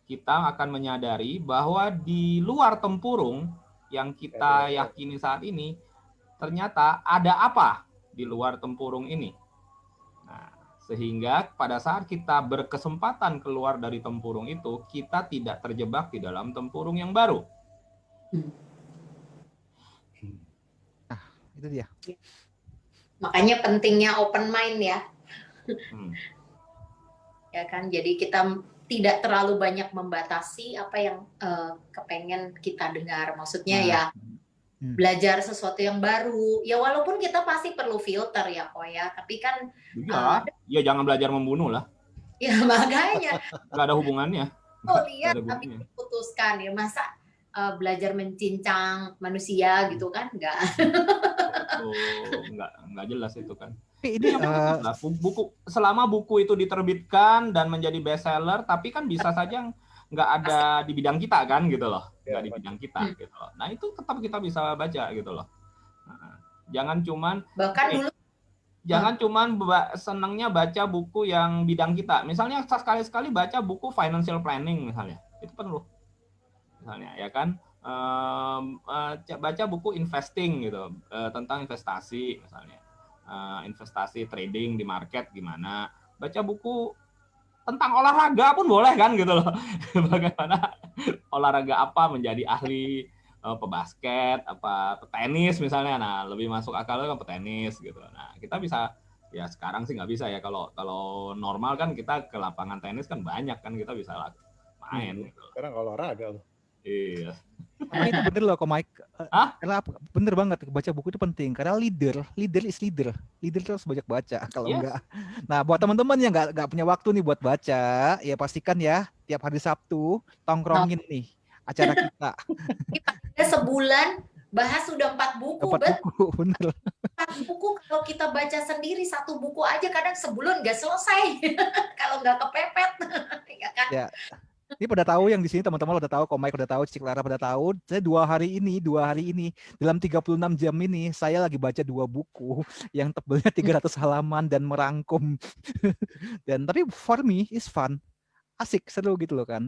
kita akan menyadari bahwa di luar tempurung yang kita yakini saat ini, ternyata ada apa di luar tempurung ini. Sehingga pada saat kita berkesempatan keluar dari tempurung itu, kita tidak terjebak di dalam tempurung yang baru. Itu dia. Makanya pentingnya open mind ya. Ya kan, jadi kita tidak terlalu banyak membatasi apa yang kepengen kita dengar. Maksudnya Nah, ya belajar sesuatu yang baru. Ya walaupun kita pasti perlu filter ya kok ya, tapi kan ya jangan belajar membunuh lah. ya makanya Nggak ada hubungannya. lihat tapi putuskan ya, masa belajar mencincang manusia gitu kan? Enggak. Enggak jelas itu kan. Ini buku selama buku itu diterbitkan dan menjadi bestseller, tapi kan bisa saja nggak ada di bidang kita kan gitu loh, nggak di bidang kita gitu loh. Nah itu tetap kita bisa baca gitu loh. Nah, jangan cuman senangnya baca buku yang bidang kita. Misalnya sekali-sekali baca buku financial planning misalnya, itu perlu. Misalnya ya kan, baca buku investing gitu, tentang investasi misalnya, investasi trading di market gimana. Baca buku tentang olahraga pun boleh kan gitu loh. Bagaimana olahraga apa menjadi ahli pebasket, apa petenis misalnya. Nah, lebih masuk akal kan petenis gitu. Nah, kita bisa ya sekarang sih nggak bisa ya, kalau normal kan kita ke lapangan tenis kan banyak kan, kita bisa main gitu. Sekarang olahraga loh. Iya. Tapi itu bener loh kok Mike. Karena bener banget, baca buku itu penting. Karena leader is leader. Leader itu harus banyak baca. Kalau enggak, nah buat teman-teman yang nggak punya waktu nih buat baca, ya pastikan ya tiap hari Sabtu tongkrongin nih acara kita. Kita sebulan bahas sudah 4 buku. 4 buku, bener. 4 buku kalau kita baca sendiri 1 buku aja kadang sebulan nggak selesai kalau nggak kepepet, ya kan? Ya. Ini pada tahu yang di sini teman-teman udah tahu, Mike udah tahu, Cici Clara pada tahu. Saya 2 hari ini dalam 36 jam ini saya lagi baca 2 buku yang tebelnya 300 halaman dan merangkum. Dan tapi for me is fun. Asik, seru gitu loh kan.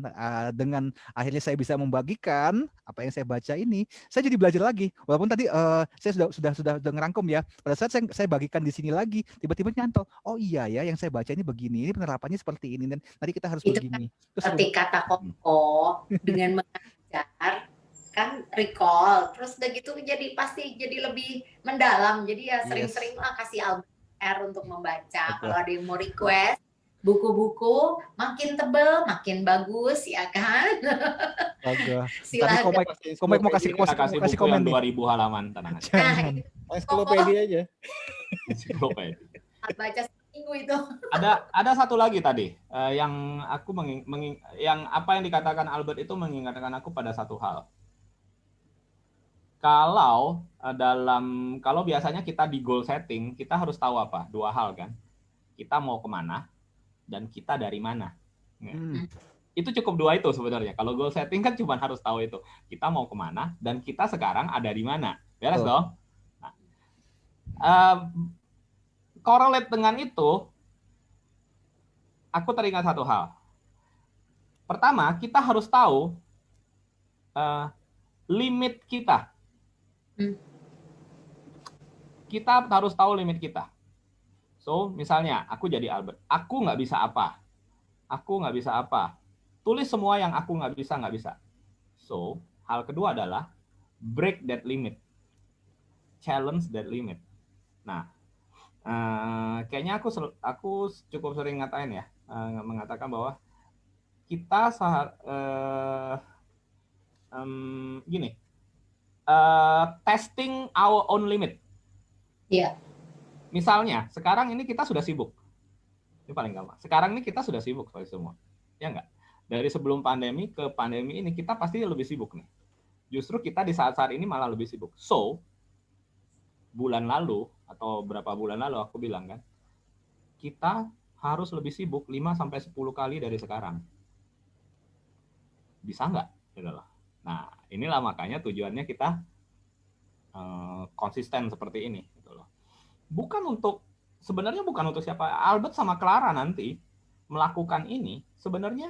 Dengan akhirnya saya bisa membagikan apa yang saya baca ini, saya jadi belajar lagi. Walaupun tadi saya sudah ngerangkum ya. Pada saat saya bagikan di sini lagi, tiba-tiba nyantol. Oh iya ya, yang saya baca ini begini, ini penerapannya seperti ini, dan tadi kita harus itu begini. Kan seperti kata Koko dengan mengajar kan recall, terus udah gitu jadi pasti jadi lebih mendalam. Jadi ya sering-sering lah kasih Albert untuk membaca. Betul. Kalau ada yang mau request buku-buku makin tebel makin bagus ya kan. Silakan. Komik mau kasih komen 2000 halaman tenang aja. Ensiklopedia aja. Ensiklopedia. Baca seminggu itu. Ada satu lagi tadi yang aku yang apa yang dikatakan Albert itu mengingatkan aku pada satu hal. Kalau biasanya kita di goal setting, kita harus tahu apa? 2 hal kan. Kita mau kemana dan kita dari mana. Itu cukup 2 itu sebenarnya. Kalau goal setting kan cuma harus tahu itu. Kita mau kemana dan kita sekarang ada di mana. Beres dong? Nah, correlate dengan itu, aku teringat satu hal. Pertama, kita harus tahu limit kita. Kita harus tahu limit kita. So, misalnya, aku jadi Albert. Aku nggak bisa apa. Aku nggak bisa apa. Tulis semua yang aku nggak bisa. So, hal kedua adalah break that limit. Challenge that limit. Nah, kayaknya aku cukup sering mengatakan bahwa kita testing our own limit. Iya. Misalnya, sekarang ini kita sudah sibuk. Ini paling gampang. Sekarang ini kita sudah sibuk semua. Ya enggak? Dari sebelum pandemi ke pandemi ini kita pasti lebih sibuk nih. Justru kita di saat-saat ini malah lebih sibuk. So, bulan lalu atau berapa bulan lalu aku bilang kan, kita harus lebih sibuk 5-10 kali dari sekarang. Bisa enggak? Nah, inilah makanya tujuannya kita konsisten seperti ini. Sebenarnya bukan untuk siapa. Albert sama Clara nanti melakukan ini sebenarnya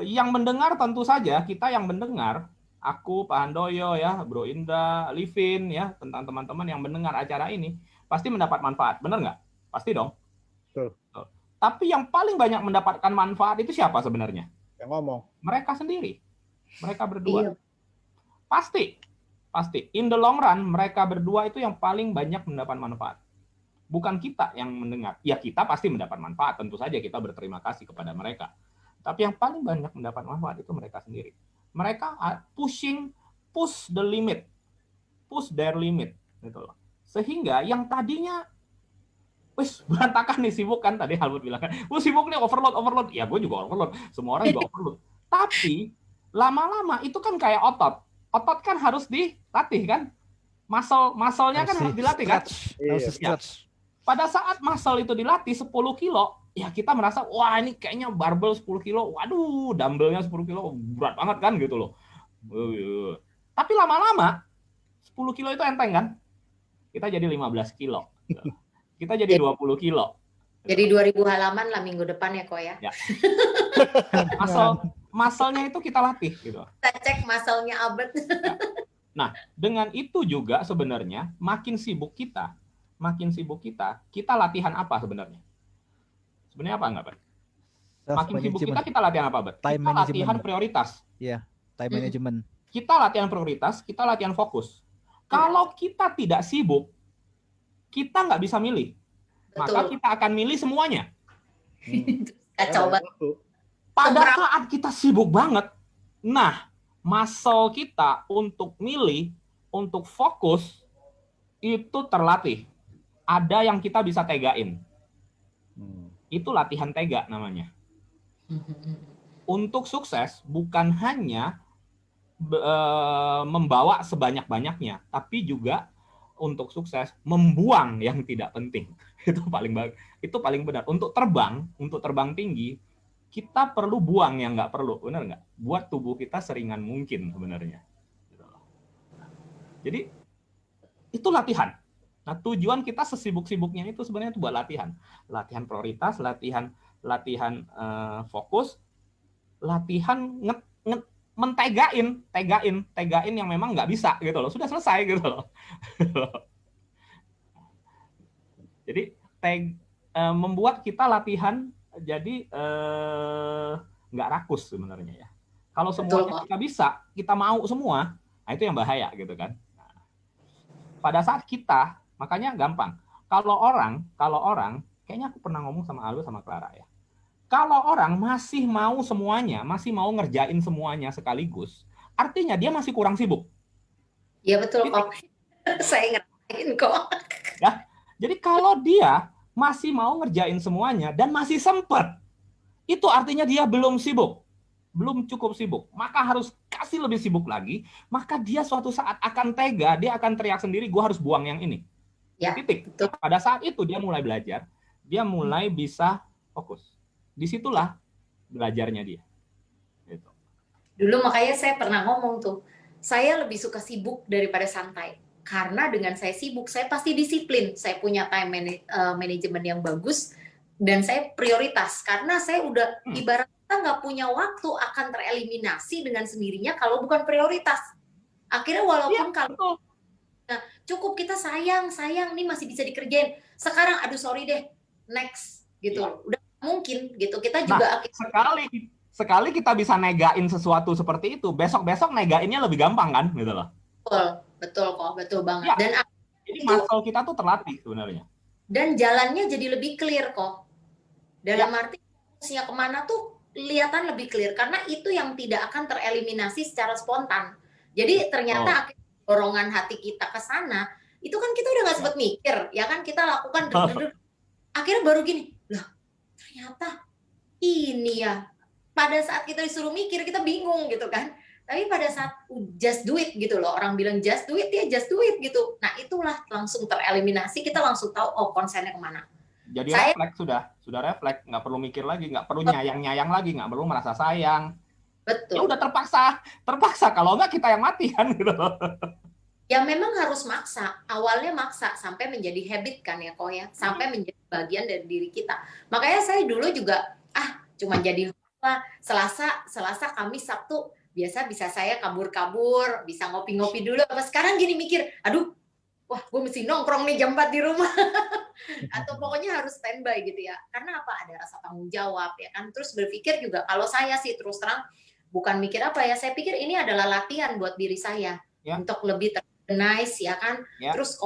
yang mendengar tentu saja kita yang mendengar, aku, Pak Handoyo ya, Bro Indra, Livin ya, tentang teman-teman yang mendengar acara ini pasti mendapat manfaat, benar nggak? Pasti dong. Betul. Tapi yang paling banyak mendapatkan manfaat itu siapa sebenarnya? Yang ngomong. Mereka sendiri, mereka berdua. Iya. Pasti. In the long run mereka berdua itu yang paling banyak mendapat manfaat. bukan kita yang mendengar. Ya kita pasti mendapat manfaat, tentu saja kita berterima kasih kepada mereka. Tapi yang paling banyak mendapat manfaat itu mereka sendiri. Mereka push the limit, push their limit, gitu loh. Sehingga yang tadinya wis berantakan nih, sibuk kan, tadi Albert bilang kan, sibuk nih, overload. Ya gue juga overload, semua orang juga overload. Tapi lama-lama itu kan kayak otot kan harus dilatih kan, muscle-nya kan harus dilatih kan. Harus stretch. Pada saat muscle itu dilatih 10 kilo, ya kita merasa wah ini kayaknya barbel 10 kilo, waduh dumbbellnya 10 kilo berat banget kan gitu loh. Tapi lama-lama 10 kilo itu enteng kan, kita jadi 15 kilo. Kita jadi 20 kilo. Jadi 2000 halaman lah minggu depan ya kok ya. Muscle-nya itu kita latih gitu. Kita cek muscle-nya Albert. Nah, dengan itu juga sebenarnya makin sibuk kita latihan apa sebenarnya? Sebenarnya apa enggak, Pak? Makin sibuk kita latihan apa, Pak? Kita latihan prioritas. Iya, time management. Kita latihan prioritas, kita latihan fokus. Kalau kita tidak sibuk, kita nggak bisa milih. Maka kita akan milih semuanya. Kacau banget. Pada saat kita sibuk banget, nah, muscle kita untuk milih, untuk fokus, itu terlatih. Ada yang kita bisa tegain. Itu latihan tega namanya. Untuk sukses, bukan hanya membawa sebanyak-banyaknya, tapi juga untuk sukses membuang yang tidak penting. Itu paling benar. Untuk terbang tinggi, kita perlu buang yang nggak perlu, benar nggak? Buat tubuh kita seringan mungkin sebenarnya. Jadi itu latihan. Nah, tujuan kita sesibuk-sibuknya itu sebenarnya itu buat latihan prioritas, latihan fokus, latihan tegain yang memang nggak bisa gitu loh, sudah selesai gitu loh. Jadi membuat kita latihan jadi nggak rakus sebenarnya ya. Kalau semuanya kita bisa, kita mau semua, nah itu yang bahaya gitu kan. Nah, pada saat kita, makanya gampang. Kalau orang, kayaknya aku pernah ngomong sama Aldo sama Clara ya. Kalau orang masih mau semuanya, masih mau ngerjain semuanya sekaligus, artinya dia masih kurang sibuk. Iya betul kok. Saya ngerasain kok. Ya, jadi kalau dia masih mau ngerjain semuanya dan masih sempat, itu artinya dia belum sibuk, belum cukup sibuk. Maka harus kasih lebih sibuk lagi. Maka dia suatu saat akan tega, dia akan teriak sendiri, gue harus buang yang ini. Ya, titik. betul. Pada saat itu dia mulai belajar, dia mulai bisa fokus. Disitulah belajarnya dia. Gitu. Dulu makanya saya pernah ngomong tuh, saya lebih suka sibuk daripada santai. Karena dengan saya sibuk, saya pasti disiplin. Saya punya time management yang bagus, dan saya prioritas. Karena saya udah ibaratnya nggak punya waktu, akan tereliminasi dengan sendirinya kalau bukan prioritas. Akhirnya walaupun kalau cukup kita sayang nih masih bisa dikerjain. Sekarang aduh sorry deh, next gitu. Udah mungkin gitu. Kita juga sekali kita bisa negain sesuatu seperti itu, besok negainnya lebih gampang kan gitu loh. Betul kok, betul banget. Ya, dan jadi muscle kita tuh terlatih sebenarnya. Dan jalannya jadi lebih clear kok. Dalam arti fungsinya kemana tuh kelihatan lebih clear karena itu yang tidak akan tereliminasi secara spontan. Jadi ternyata dorongan hati kita ke sana, itu kan kita udah nggak sempet mikir, ya kan kita lakukan akhirnya baru gini, loh ternyata ini ya. Pada saat kita disuruh mikir kita bingung gitu kan. Tapi pada saat just do it gitu loh, orang bilang just do it ya just do it gitu. Nah itulah langsung tereliminasi, kita langsung tahu konsennya kemana. Jadi refleks sudah refleks, nggak perlu mikir lagi, nggak perlu nyayang lagi, nggak perlu merasa sayang. Betul. Ya udah terpaksa kalau nggak kita yang mati kan gitu. Ya memang harus maksa, awalnya maksa sampai menjadi habit kan ya kok ya, sampai menjadi bagian dari diri kita. Makanya saya dulu juga cuma jadi Selasa, Kamis, Sabtu biasa bisa saya kabur-kabur, bisa ngopi-ngopi dulu. Apa sekarang gini mikir, aduh, wah gue mesti nongkrong nih jam 4 di rumah. Atau pokoknya harus standby gitu ya. Karena apa? Ada rasa tanggung jawab ya kan. Terus berpikir juga, kalau saya sih terus terang, bukan mikir apa ya, saya pikir ini adalah latihan buat diri saya. Untuk lebih terorganize ya kan. Terus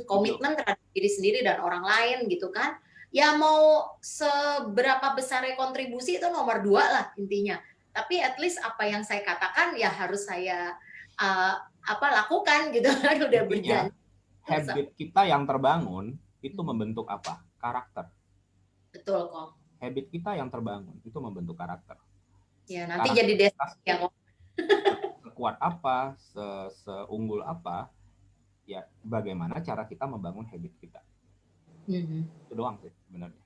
komitmen terhadap diri sendiri dan orang lain gitu kan. Ya mau seberapa besar kontribusi itu nomor 2 lah intinya. Tapi at least apa yang saya katakan ya harus saya lakukan gitu kan, udah Intinya, berjanji. habit kita yang terbangun itu membentuk apa? Karakter. Betul kok. Habit kita yang terbangun itu membentuk karakter. Ya nanti jadi desa ya kok. Sekuat apa, seunggul apa, ya bagaimana cara kita membangun habit kita. Itu doang sih sebenarnya.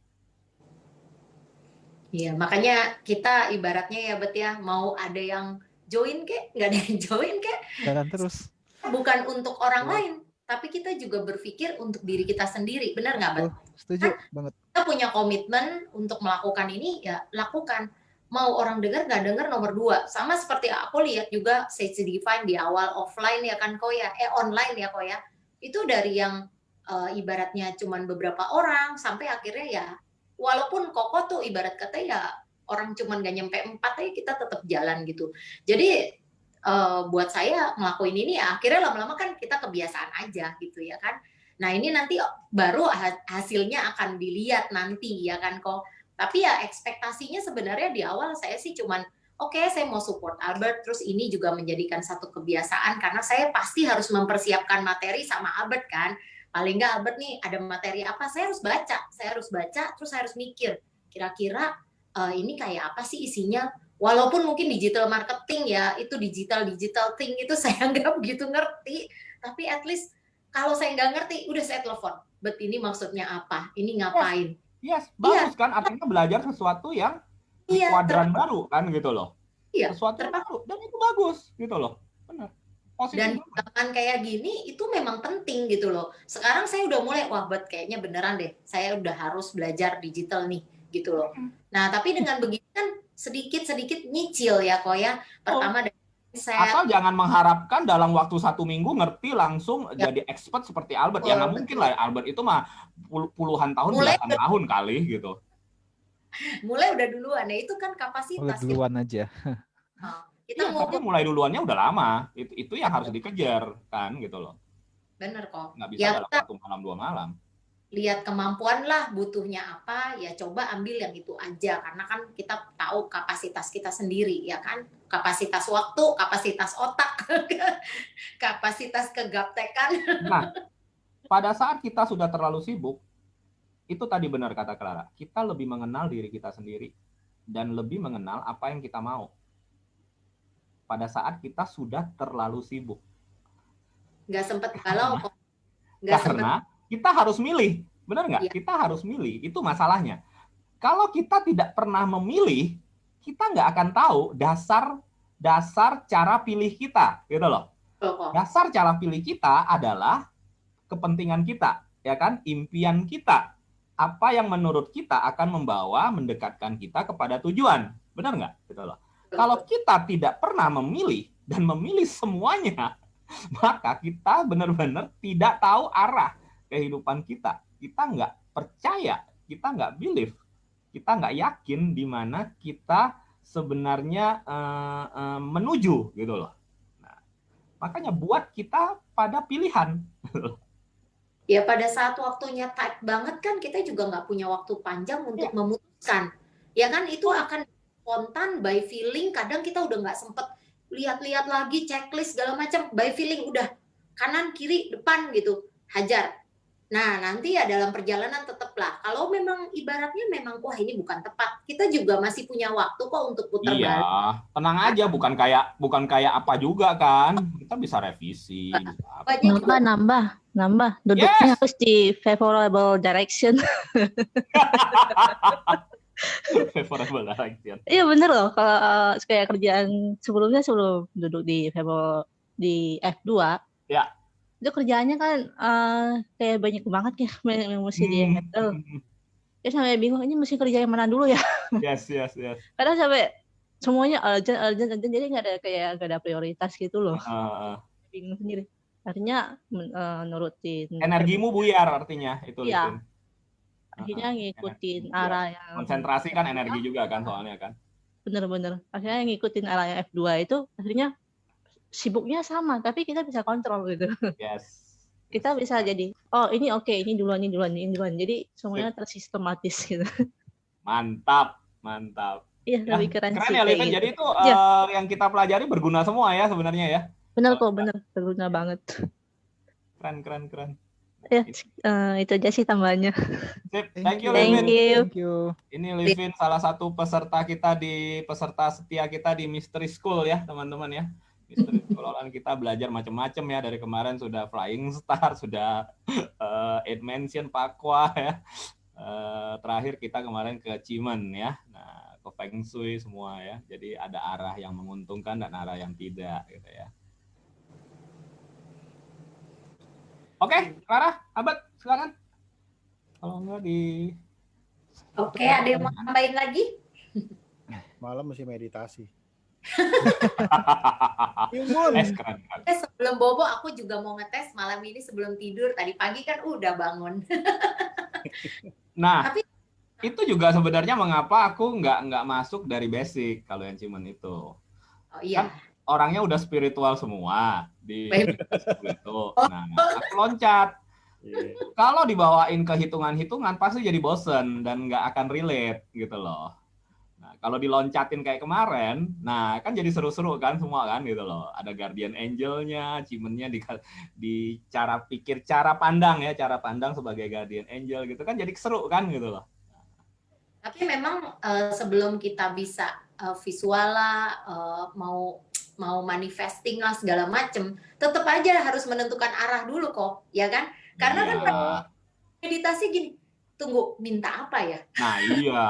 Iya, makanya kita ibaratnya ya Bet ya, mau ada yang join kek, nggak ada yang join kek. Jalan terus. Bukan untuk orang lain, tapi kita juga berpikir untuk diri kita sendiri. Benar nggak Bet? Setuju banget. Kita punya komitmen untuk melakukan ini, ya lakukan. Mau orang dengar nggak dengar nomor 2. Sama seperti aku lihat juga Sage Divine di awal offline ya kan kok ya, online ya kok ya. Itu dari yang ibaratnya cuman beberapa orang sampai akhirnya ya walaupun Koko tuh ibarat kata ya orang cuman gak nyampe 4 aja kita tetap jalan gitu. Jadi buat saya ngelakuin ini ya akhirnya lama-lama kan kita kebiasaan aja gitu ya kan. Nah ini nanti baru hasilnya akan dilihat nanti ya kan kok. Tapi ya ekspektasinya sebenarnya di awal saya sih cuman oke, saya mau support Albert, terus ini juga menjadikan satu kebiasaan karena saya pasti harus mempersiapkan materi sama Albert kan. Paling nggak Albert nih ada materi apa, saya harus baca, terus saya harus mikir kira-kira ini kayak apa sih isinya. Walaupun mungkin digital marketing ya, itu digital thing itu saya nggak begitu ngerti, tapi at least kalau saya nggak ngerti, udah saya telepon, Bet ini maksudnya apa, ini ngapain. Yes, bagus kan, artinya belajar sesuatu yang kuadran baru kan gitu loh. Iya, sesuatu yang baru, dan itu bagus gitu loh. Benar. Dan zaman kayak gini itu memang penting gitu loh. Sekarang saya udah mulai wah Bet kayaknya beneran deh. Saya udah harus belajar digital nih gitu loh. Nah, tapi dengan begini kan sedikit-sedikit nyicil ya kok ya. Pertama saya asal jangan mengharapkan dalam waktu 1 minggu ngerti langsung jadi expert seperti Albert. Ya nggak mungkin lah, Albert itu mah puluhan tahun, belasan tahun kali gitu. Mulai udah duluan ya, itu kan kapasitas. Mulai duluan aja. Kita tapi mulai duluannya udah lama, itu yang harus dikejar kan gitu loh. Bener kok. Nggak bisa dalam 1 malam 2 malam. Lihat kemampuan lah, butuhnya apa, ya coba ambil yang itu aja. Karena kan kita tahu kapasitas kita sendiri, ya kan? Kapasitas waktu, kapasitas otak, kapasitas kegaptekan. Nah, pada saat kita sudah terlalu sibuk, itu tadi benar kata Clara, kita lebih mengenal diri kita sendiri dan lebih mengenal apa yang kita mau. Pada saat kita sudah terlalu sibuk. Nggak sempet galau kok. Karena kita harus milih, benar nggak? Ya. Kita harus milih, itu masalahnya. Kalau kita tidak pernah memilih, kita nggak akan tahu dasar cara pilih kita, gitu loh. Dasar cara pilih kita adalah kepentingan kita, ya kan? Impian kita. Apa yang menurut kita akan mendekatkan kita kepada tujuan, benar nggak? Gitu loh. Kalau kita tidak pernah memilih dan memilih semuanya, maka kita benar-benar tidak tahu arah kehidupan kita. Kita nggak percaya, kita nggak believe, kita nggak yakin di mana kita sebenarnya menuju gitu loh. Nah, makanya buat kita pada pilihan. Ya pada saat waktunya tight banget kan kita juga nggak punya waktu panjang untuk memutuskan. Ya kan itu akan spontan by feeling, kadang kita udah nggak sempet lihat-lihat lagi checklist segala macam, by feeling udah kanan kiri depan gitu hajar. Nah nanti ya dalam perjalanan tetaplah kalau memang ibaratnya memang wah ini bukan tepat, kita juga masih punya waktu kok untuk putar balik. Iya, tenang aja, bukan kayak apa juga kan, kita bisa revisi. Nambah duduknya harus di favorable direction. Favorable direction. Iya bener loh, kalau kayak kerjaan sebelum duduk di F2 ya itu kerjaannya kan kayak banyak banget ya yang mesti di handle. Ya sampai bingung ini mesti kerja yang mana dulu ya. Yes. Karena sampai semuanya urgent jadi nggak ada prioritas gitu loh. Bingung sendiri. Artinya nurutin. Energimu buyar artinya itu. Iya. Akhirnya ngikutin arah yang konsentrasi kan energi juga kan soalnya kan. Bener. Akhirnya ngikutin arah yang F2 itu akhirnya sibuknya sama tapi kita bisa kontrol gitu. Yes. kita bisa jadi, oh ini oke, ini duluan, ini duluan, ini duluan. Jadi semuanya tersistematis gitu. Mantap, mantap. Iya, Ya, lebih keren keren sih ya, kayak Livin. gitu. Jadi itu Iya, yang kita pelajari berguna semua ya sebenarnya ya. benar kok, benar. Berguna banget. Keren. Ya, itu aja sih tambahannya. Sip, thank you, Thank Livin. you. Thank you. Ini Livin salah satu peserta setia kita di Mystery School ya, teman-teman ya. Mystery School online kita belajar macam-macam ya, dari kemarin sudah Flying Star, sudah 8 Mansion Pakwa ya. Terakhir kita kemarin ke Cimen ya. Nah, ke Feng Shui semua ya. Jadi ada arah yang menguntungkan dan arah yang tidak gitu ya. Oke, Clara, Abad, silakan. Kalau enggak di Oke, ada yang mau tambahin lagi? Malam mesti meditasi. keren. Sebelum bobo aku juga mau ngetes malam ini sebelum tidur. Tadi pagi kan udah bangun. Nah, Tapi itu juga sebenarnya mengapa aku nggak masuk dari basic kalau yang Cimen itu. oh iya. Orangnya udah spiritual semua di Baik. itu. Nah, aku loncat. Kalau dibawain ke hitungan-hitungan pasti jadi bosen dan nggak akan relate gitu loh. Nah, kalau diloncatin kayak kemarin, nah kan jadi seru-seru kan semua kan gitu loh. Ada guardian angel-nya, Cimennya di cara pikir, cara pandang sebagai guardian angel gitu kan jadi seru kan gitu loh. Tapi memang sebelum kita bisa visual lah, mau manifesting lah segala macem, tetap aja harus menentukan arah dulu kok, ya kan? Karena kan meditasi gini, tunggu minta apa ya? Nah iya.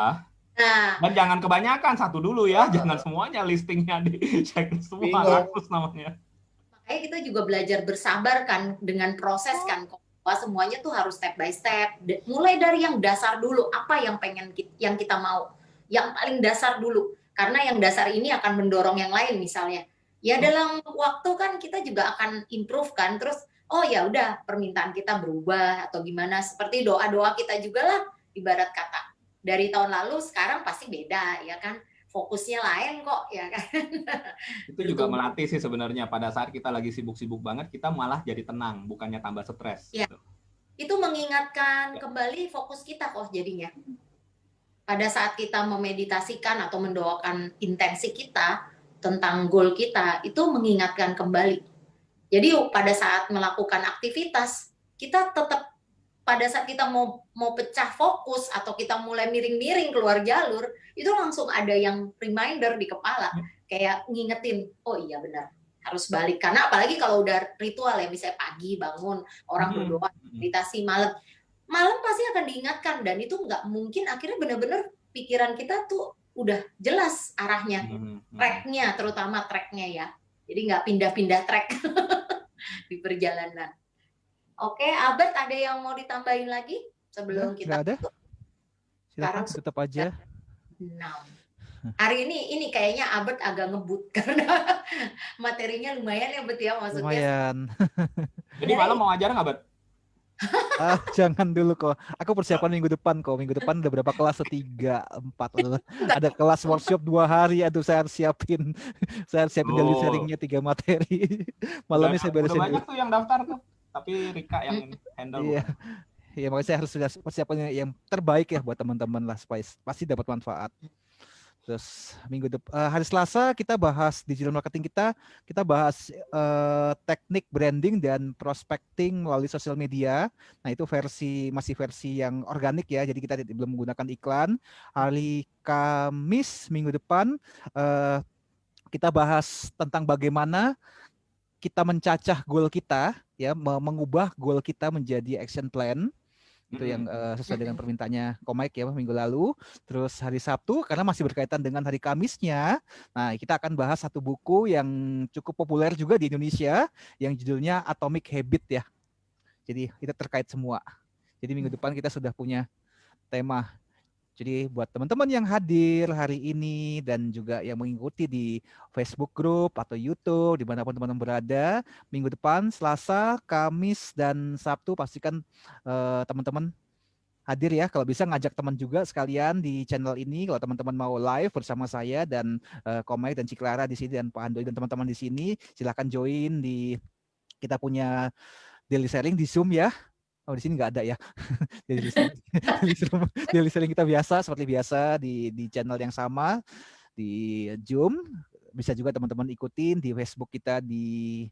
Nah, dan jangan kebanyakan, satu dulu ya, jangan semuanya listingnya dicek semua, rakus namanya. Makanya kita juga belajar bersabar kan dengan proses kan, bahwa semuanya tuh harus step by step, mulai dari yang dasar dulu, apa yang yang kita mau, yang paling dasar dulu, karena yang dasar ini akan mendorong yang lain misalnya. Ya dalam waktu kan kita juga akan improve kan, terus oh ya udah permintaan kita berubah atau gimana, seperti doa-doa kita juga lah, ibarat kata dari tahun lalu sekarang pasti beda ya kan, fokusnya lain kok ya kan. Itu juga melatih sih sebenarnya, pada saat kita lagi sibuk-sibuk banget kita malah jadi tenang, bukannya tambah stres. Ya. Gitu. Itu mengingatkan kembali fokus kita kok jadinya. Pada saat kita memeditasikan atau mendoakan intensi kita tentang goal kita, itu mengingatkan kembali. Jadi pada saat melakukan aktivitas, kita tetap pada saat kita mau pecah fokus atau kita mulai miring-miring keluar jalur, itu langsung ada yang reminder di kepala, kayak ngingetin, oh iya benar, harus balik. Karena apalagi kalau udah ritual ya, misalnya pagi bangun, orang berdoa, meditasi, malam pasti akan diingatkan, dan itu nggak mungkin akhirnya benar-benar pikiran kita tuh udah jelas arahnya, tracknya, terutama tracknya ya. Jadi nggak pindah-pindah track di perjalanan. Oke, Abed ada yang mau ditambahin lagi sebelum kita ada. Silakan tutup aja. Nah, hari ini kayaknya Abed agak ngebut karena materinya lumayan ya, Bet ya, maksudnya. Lumayan. Jadi malam mau ngajar nggak, Bet? Jangan dulu kok. Aku persiapan minggu depan kok. Minggu depan ada berapa kelas? 3, 4. Ada kelas workshop 2 hari. Aduh, saya harus siapin. Saya harus siapin daily sharingnya 3 materi. Malamnya saya beresin. Udah banyak tuh yang daftar tuh. Tapi Rika yang handle. Iya. Iya, makanya saya harus sudah persiapan yang terbaik ya buat teman-teman lah, supaya pasti dapat manfaat. Terus hari Selasa kita bahas digital marketing, kita bahas teknik branding dan prospecting melalui sosial media. Nah, itu masih versi yang organik ya, jadi kita belum menggunakan iklan. Hari Kamis minggu depan kita bahas tentang bagaimana kita mencacah goal kita ya, mengubah goal kita menjadi action plan. Itu yang sesuai dengan permintaannya Komik ya minggu lalu. Terus hari Sabtu karena masih berkaitan dengan hari Kamisnya, nah kita akan bahas satu buku yang cukup populer juga di Indonesia yang judulnya Atomic Habit ya. Jadi kita terkait semua. Jadi minggu depan kita sudah punya tema. Jadi buat teman-teman yang hadir hari ini dan juga yang mengikuti di Facebook Group atau YouTube dimanapun teman-teman berada, minggu depan Selasa, Kamis, dan Sabtu pastikan teman-teman hadir ya. Kalau bisa ngajak teman juga sekalian di channel ini. Kalau teman-teman mau live bersama saya dan Komai dan Ciklara di sini dan Pak Andoi dan teman-teman di sini, silakan join di kita punya daily sharing di Zoom ya. Oh, di sini nggak ada ya. daily sharing, daily sharing kita biasa seperti biasa di channel yang sama di Zoom. Bisa juga teman-teman ikutin di Facebook kita di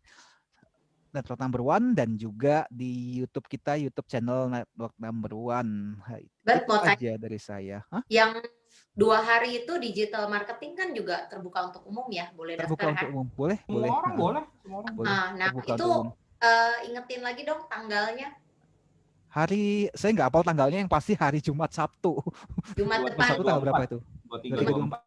Network Number One dan juga di YouTube kita, YouTube channel Network Number One. Bert, Itu mau tanya, aja dari saya. Hah? yang 2 hari itu digital marketing kan juga terbuka untuk umum ya, boleh Terbuka daftar untuk kan? umum, boleh, Semua boleh. orang boleh, semua orang boleh. Nah, Terbuka itu untuk umum. ingetin lagi dong tanggalnya, Hari, saya nggak hafal tanggalnya, yang pasti hari Jumat Sabtu. Jumat Dua- depan. Sabtu tanggal berapa itu? 23, 24.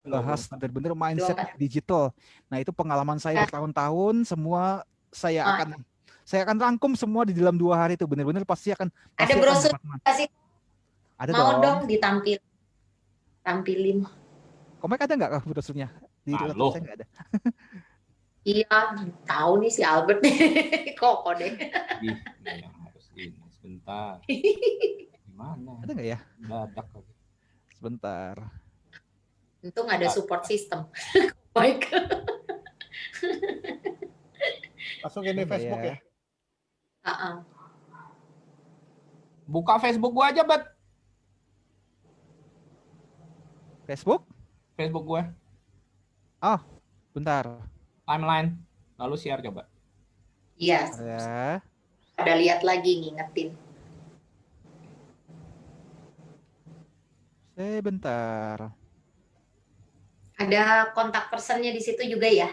Bahas benar-benar mindset 24. digital. Nah, itu pengalaman saya bertahun-tahun, semua saya akan rangkum semua di dalam 2 hari itu. Benar-benar pasti akan Ada akan brosur dapat kasih, ada mau dong. dong tampilin. Komik ada nggak brosurnya? Di laptop saya nggak ada. Iya, tahu nih si Albert kok deh. Ih, ini yang harus ini sebentar. Gimana? Ada nggak ya? Dadak lagi. Sebentar. Untung ada support system. Baik. Masukin di Facebook ya. Buka Facebook gua aja, Bet. Facebook? Facebook gue. Oh, bentar. Timeline. Lalu share coba. Iya. Ya. Ada lihat lagi ngingetin. Sebentar. Ada kontak personnya di situ juga ya.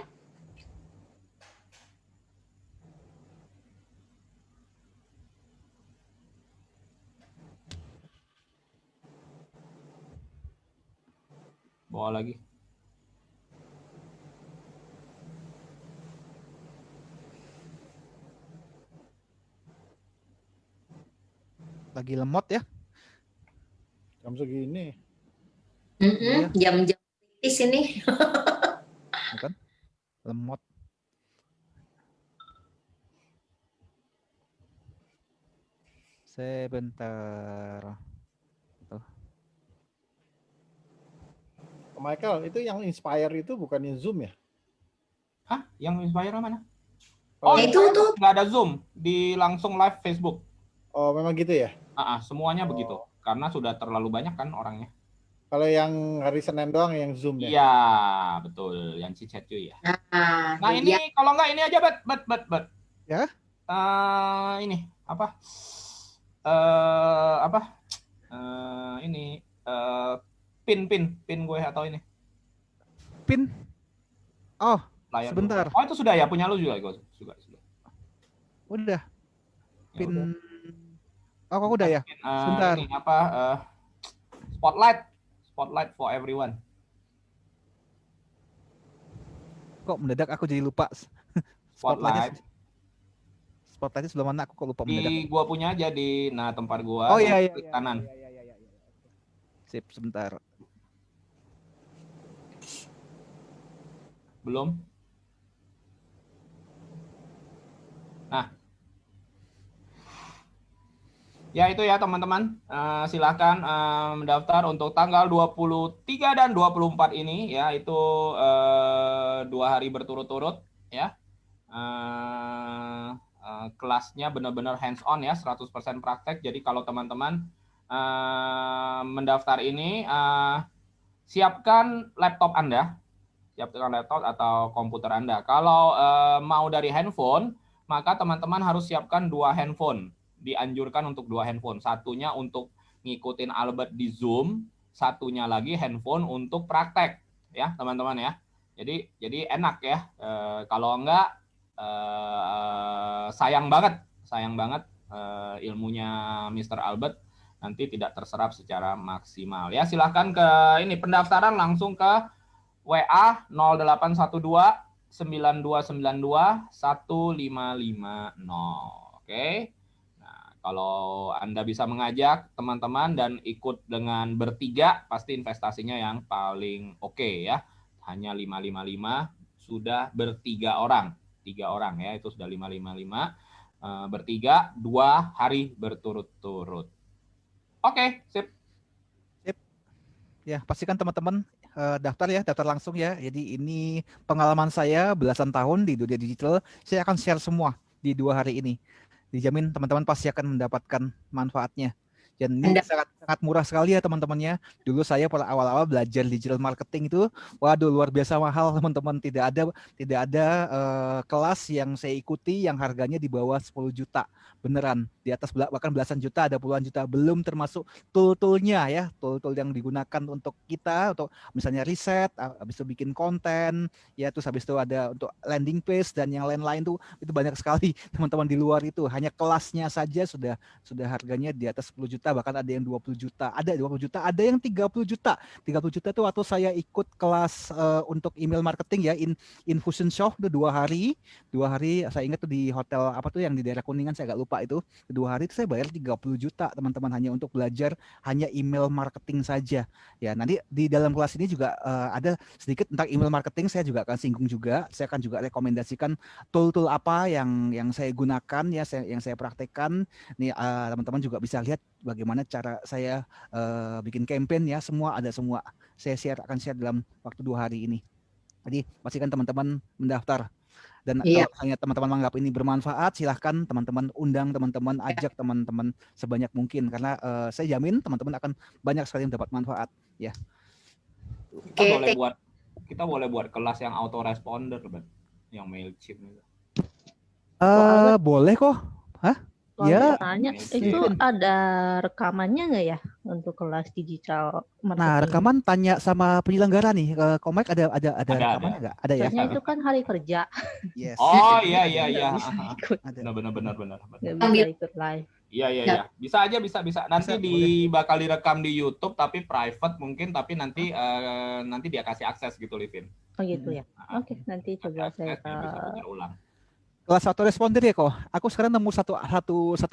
Bawa lagi. Lagi lemot ya. Jam segini. Iya. Jam-jam kritis ini. Bukan? Lemot. Sebentar. Tuh. Michael, itu yang Inspire itu bukannya Zoom ya? Hah? Yang Inspire mana? Oh, Oh, itu tuh nggak ada Zoom, di langsung live Facebook. Oh, memang gitu ya? Semuanya begitu. Karena sudah terlalu banyak kan orangnya. Kalau yang hari Senin doang yang Zoom ya? Iya, betul. Yang cicet cuy ya. Nah, ini ya. kalau nggak ini aja, Bet. Ya? Ini apa? Ini pin gue atau ini. Pin. Oh, Layar sebentar. dulu. Oh, itu sudah ya, punya lu juga, gue sudah. Udah. Ya, Pin. udah. Oh, kok udah ya? Sebentar. Ini apa? Spotlight for everyone. Kok mendadak aku jadi lupa. Spotlight. Spotlightnya sebelah mana? Aku kok lupa mendadak. Di gua punya aja di tempat gua. Oh iya. Klik kanan. Sip, sebentar. Belum. Nah. Ya itu ya teman-teman. Silakan mendaftar untuk tanggal 23 dan 24 ini ya, itu 2 hari berturut-turut ya. Kelasnya benar-benar hands on ya, 100% praktek. Jadi kalau teman-teman mendaftar ini, siapkan laptop Anda, siapkan laptop atau komputer Anda. Kalau mau dari handphone, maka teman-teman harus siapkan 2 handphone. Dianjurkan untuk 2 handphone. Satunya untuk ngikutin Albert di Zoom, satunya lagi handphone untuk praktek ya teman-teman ya. Jadi enak ya. Kalau enggak sayang banget ilmunya Mr. Albert nanti tidak terserap secara maksimal ya. Silahkan ke ini pendaftaran langsung ke WA 0812 9292 1550. Oke. Kalau Anda bisa mengajak teman-teman dan ikut dengan bertiga, pasti investasinya yang paling oke ya. Hanya 555 sudah bertiga orang. 3 orang ya, itu sudah 555. Bertiga 2 hari berturut-turut. Oke, sip. Ya, pastikan teman-teman daftar ya, daftar langsung ya. Jadi ini pengalaman saya belasan tahun di dunia digital. Saya akan share semua di 2 hari ini. Dijamin teman-teman pasti akan mendapatkan manfaatnya. Dan ini sangat murah sekali ya teman-temannya. Dulu saya pada awal-awal belajar digital marketing itu, waduh luar biasa mahal teman-teman. Tidak ada kelas yang saya ikuti yang harganya di bawah 10 juta. Beneran, di atas bahkan belasan juta, ada puluhan juta. Belum termasuk tool-toolnya ya, tool-tool yang digunakan untuk kita, untuk misalnya riset, habis itu bikin konten, ya terus habis itu ada untuk landing page dan yang lain-lain tuh, itu banyak sekali teman-teman di luar itu. Hanya kelasnya saja sudah harganya di atas 10 juta, bahkan ada yang 20 juta, ada 20 juta, ada yang 30 juta. 30 juta itu waktu saya ikut kelas untuk email marketing ya, Infusion Show itu 2 hari. 2 hari saya ingat tuh di hotel apa tuh yang di daerah Kuningan, saya agak lupa itu. 2 hari itu saya bayar 30 juta teman-teman hanya untuk belajar hanya email marketing saja. Ya, nanti di dalam kelas ini juga ada sedikit tentang email marketing, saya juga akan singgung juga. Saya akan juga rekomendasikan tool-tool apa yang saya gunakan ya, yang saya praktekkan. Nih teman-teman juga bisa lihat bagaimana cara saya bikin campaign ya, semua ada semua. Saya akan share dalam waktu 2 hari ini. Jadi pastikan teman-teman mendaftar. Dan kalau misalnya teman-teman menganggap ini bermanfaat, silahkan teman-teman undang teman-teman, ajak teman-teman sebanyak mungkin. Karena saya jamin teman-teman akan banyak sekali mendapat manfaat. Ya. Kita boleh buat kelas yang autoresponder, yang Mailchimp. Boleh kok. Hah? Ya. Tanya, itu ada rekamannya nggak ya untuk kelas digital marketing? Nah, rekaman tanya sama penyelenggara nih. Komik ada rekamannya nggak? Ada ya? Soalnya itu kan hari kerja. Yes. Oh iya. Benar. Nggak bisa ikut live. Iya. Bisa aja, bisa. Nanti bakal direkam di YouTube tapi private mungkin, tapi nanti dia kasih akses gitu, Livin. Oh gitu ya. Oke, nanti coba saya bisa ulang. Kelas autoresponder ya kok. Aku sekarang nemu satu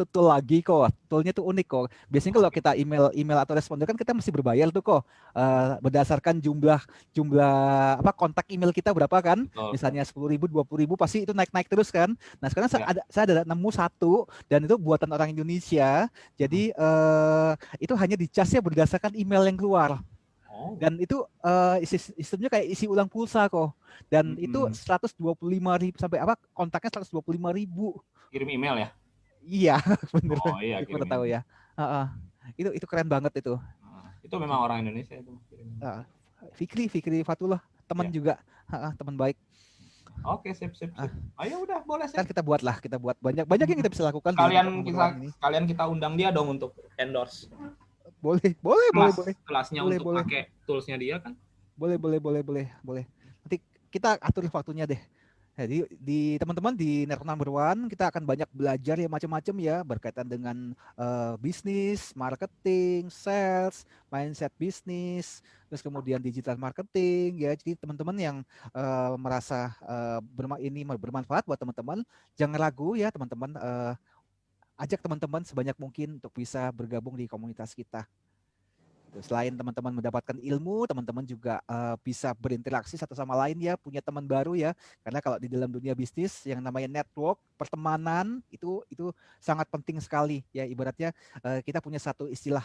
tool lagi kok. Toolnya tuh unik kok. Biasanya kalau kita email autoresponder kan kita mesti berbayar tuh kok. Berdasarkan jumlah kontak email kita berapa kan? Misalnya 10.000, 20.000 pasti itu naik terus kan. Nah sekarang saya ada nemu satu dan itu buatan orang Indonesia. Jadi itu hanya dicasnya berdasarkan email yang keluar. Dan itu sistemnya kayak isi ulang pulsa kok. Dan itu 125.000 sampai kontaknya 125.000. Kirim email ya? Iya, bener. Oh iya, kita tahu ya. Itu keren banget itu. Itu memang orang Indonesia itu. Fikri Fatullah, teman juga, teman baik. Oke, sip. Ayo udah boleh sih. Kita buat banyak yang kita bisa lakukan. Kalian kita undang dia dong untuk endorse. Boleh. Kelasnya boleh, untuk pakai toolsnya dia kan? Boleh. Nanti kita atur waktunya deh. Jadi di teman-teman di Network Number One kita akan banyak belajar ya macam-macam ya berkaitan dengan bisnis, marketing, sales, mindset bisnis, terus kemudian digital marketing ya. Jadi teman-teman yang merasa ini bermanfaat buat teman-teman, jangan ragu ya teman-teman, ajak teman-teman sebanyak mungkin untuk bisa bergabung di komunitas kita. Selain teman-teman mendapatkan ilmu, teman-teman juga bisa berinteraksi satu sama lain ya, punya teman baru ya. Karena kalau di dalam dunia bisnis yang namanya network, pertemanan itu sangat penting sekali ya. Ibaratnya kita punya satu istilah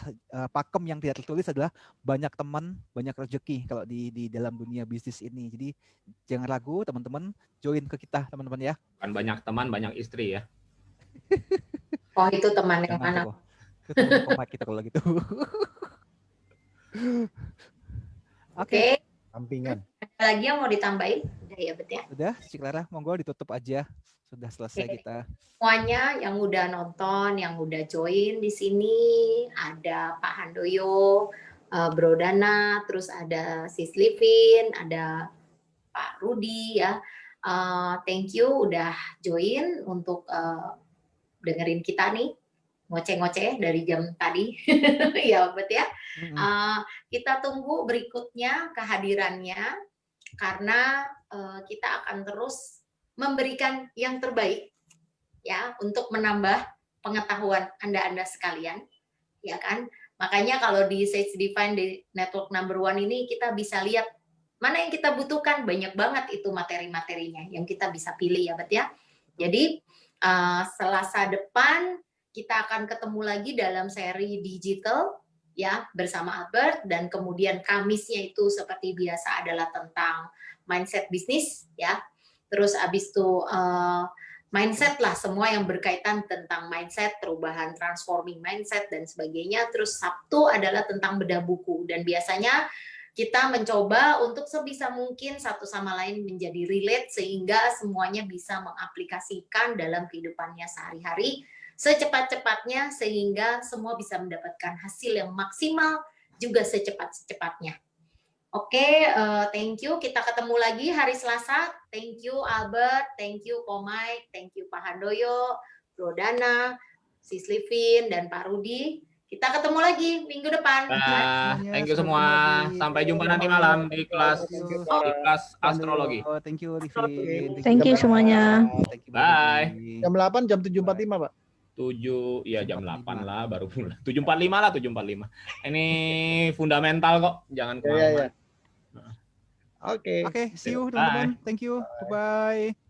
pakem yang tidak tertulis adalah banyak teman, banyak rezeki kalau di dalam dunia bisnis ini. Jadi jangan ragu teman-teman, join ke kita teman-teman ya. Kan banyak teman, banyak istri ya. Oh itu teman yang mana? Itu teman kita kalau gitu. Oke. Sampingan. Ada lagi yang mau ditambahin? Udah ya, Bet ya? Udah, Cik Clara, monggo ditutup aja. Sudah selesai kita. Semuanya yang udah nonton, yang udah join di sini, ada Pak Handoyo, Bro Dana, terus ada Sis Livin, ada Pak Rudi ya. Thank you udah join untuk dengerin kita nih. Ngoceh-ngoceh dari jam tadi ya Bet ya. Kita tunggu berikutnya kehadirannya karena kita akan terus memberikan yang terbaik ya untuk menambah pengetahuan Anda sekalian ya kan. Makanya kalau di Sage Define di Network Number One ini kita bisa lihat mana yang kita butuhkan, banyak banget itu materi-materinya yang kita bisa pilih ya Bet ya. Jadi Selasa depan kita akan ketemu lagi dalam seri digital ya bersama Albert, dan kemudian Kamisnya itu seperti biasa adalah tentang mindset bisnis ya. Terus abis itu mindset lah, semua yang berkaitan tentang mindset, perubahan, transforming mindset dan sebagainya. Terus Sabtu adalah tentang bedah buku, dan biasanya kita mencoba untuk sebisa mungkin satu sama lain menjadi relate sehingga semuanya bisa mengaplikasikan dalam kehidupannya sehari-hari secepat-cepatnya sehingga semua bisa mendapatkan hasil yang maksimal juga secepat-cepatnya. Oke, thank you. Kita ketemu lagi hari Selasa. Thank you Albert, thank you Komai, thank you Pak Handoyo, Bro Dana, Sis Livin, dan Pak Rudi. Kita ketemu lagi minggu depan. Thank you semua. Sampai jumpa nanti malam di kelas astrologi. Thank you Livin. Thank you semuanya. Bye. Jam 8, jam 7.45, Pak. 7, ya jam 8 lah baru mulai. 7.45 lah, 7.45. Ini fundamental kok, jangan kemana-mana. Oke. Oke, see you teman-teman. Thank you. Bye.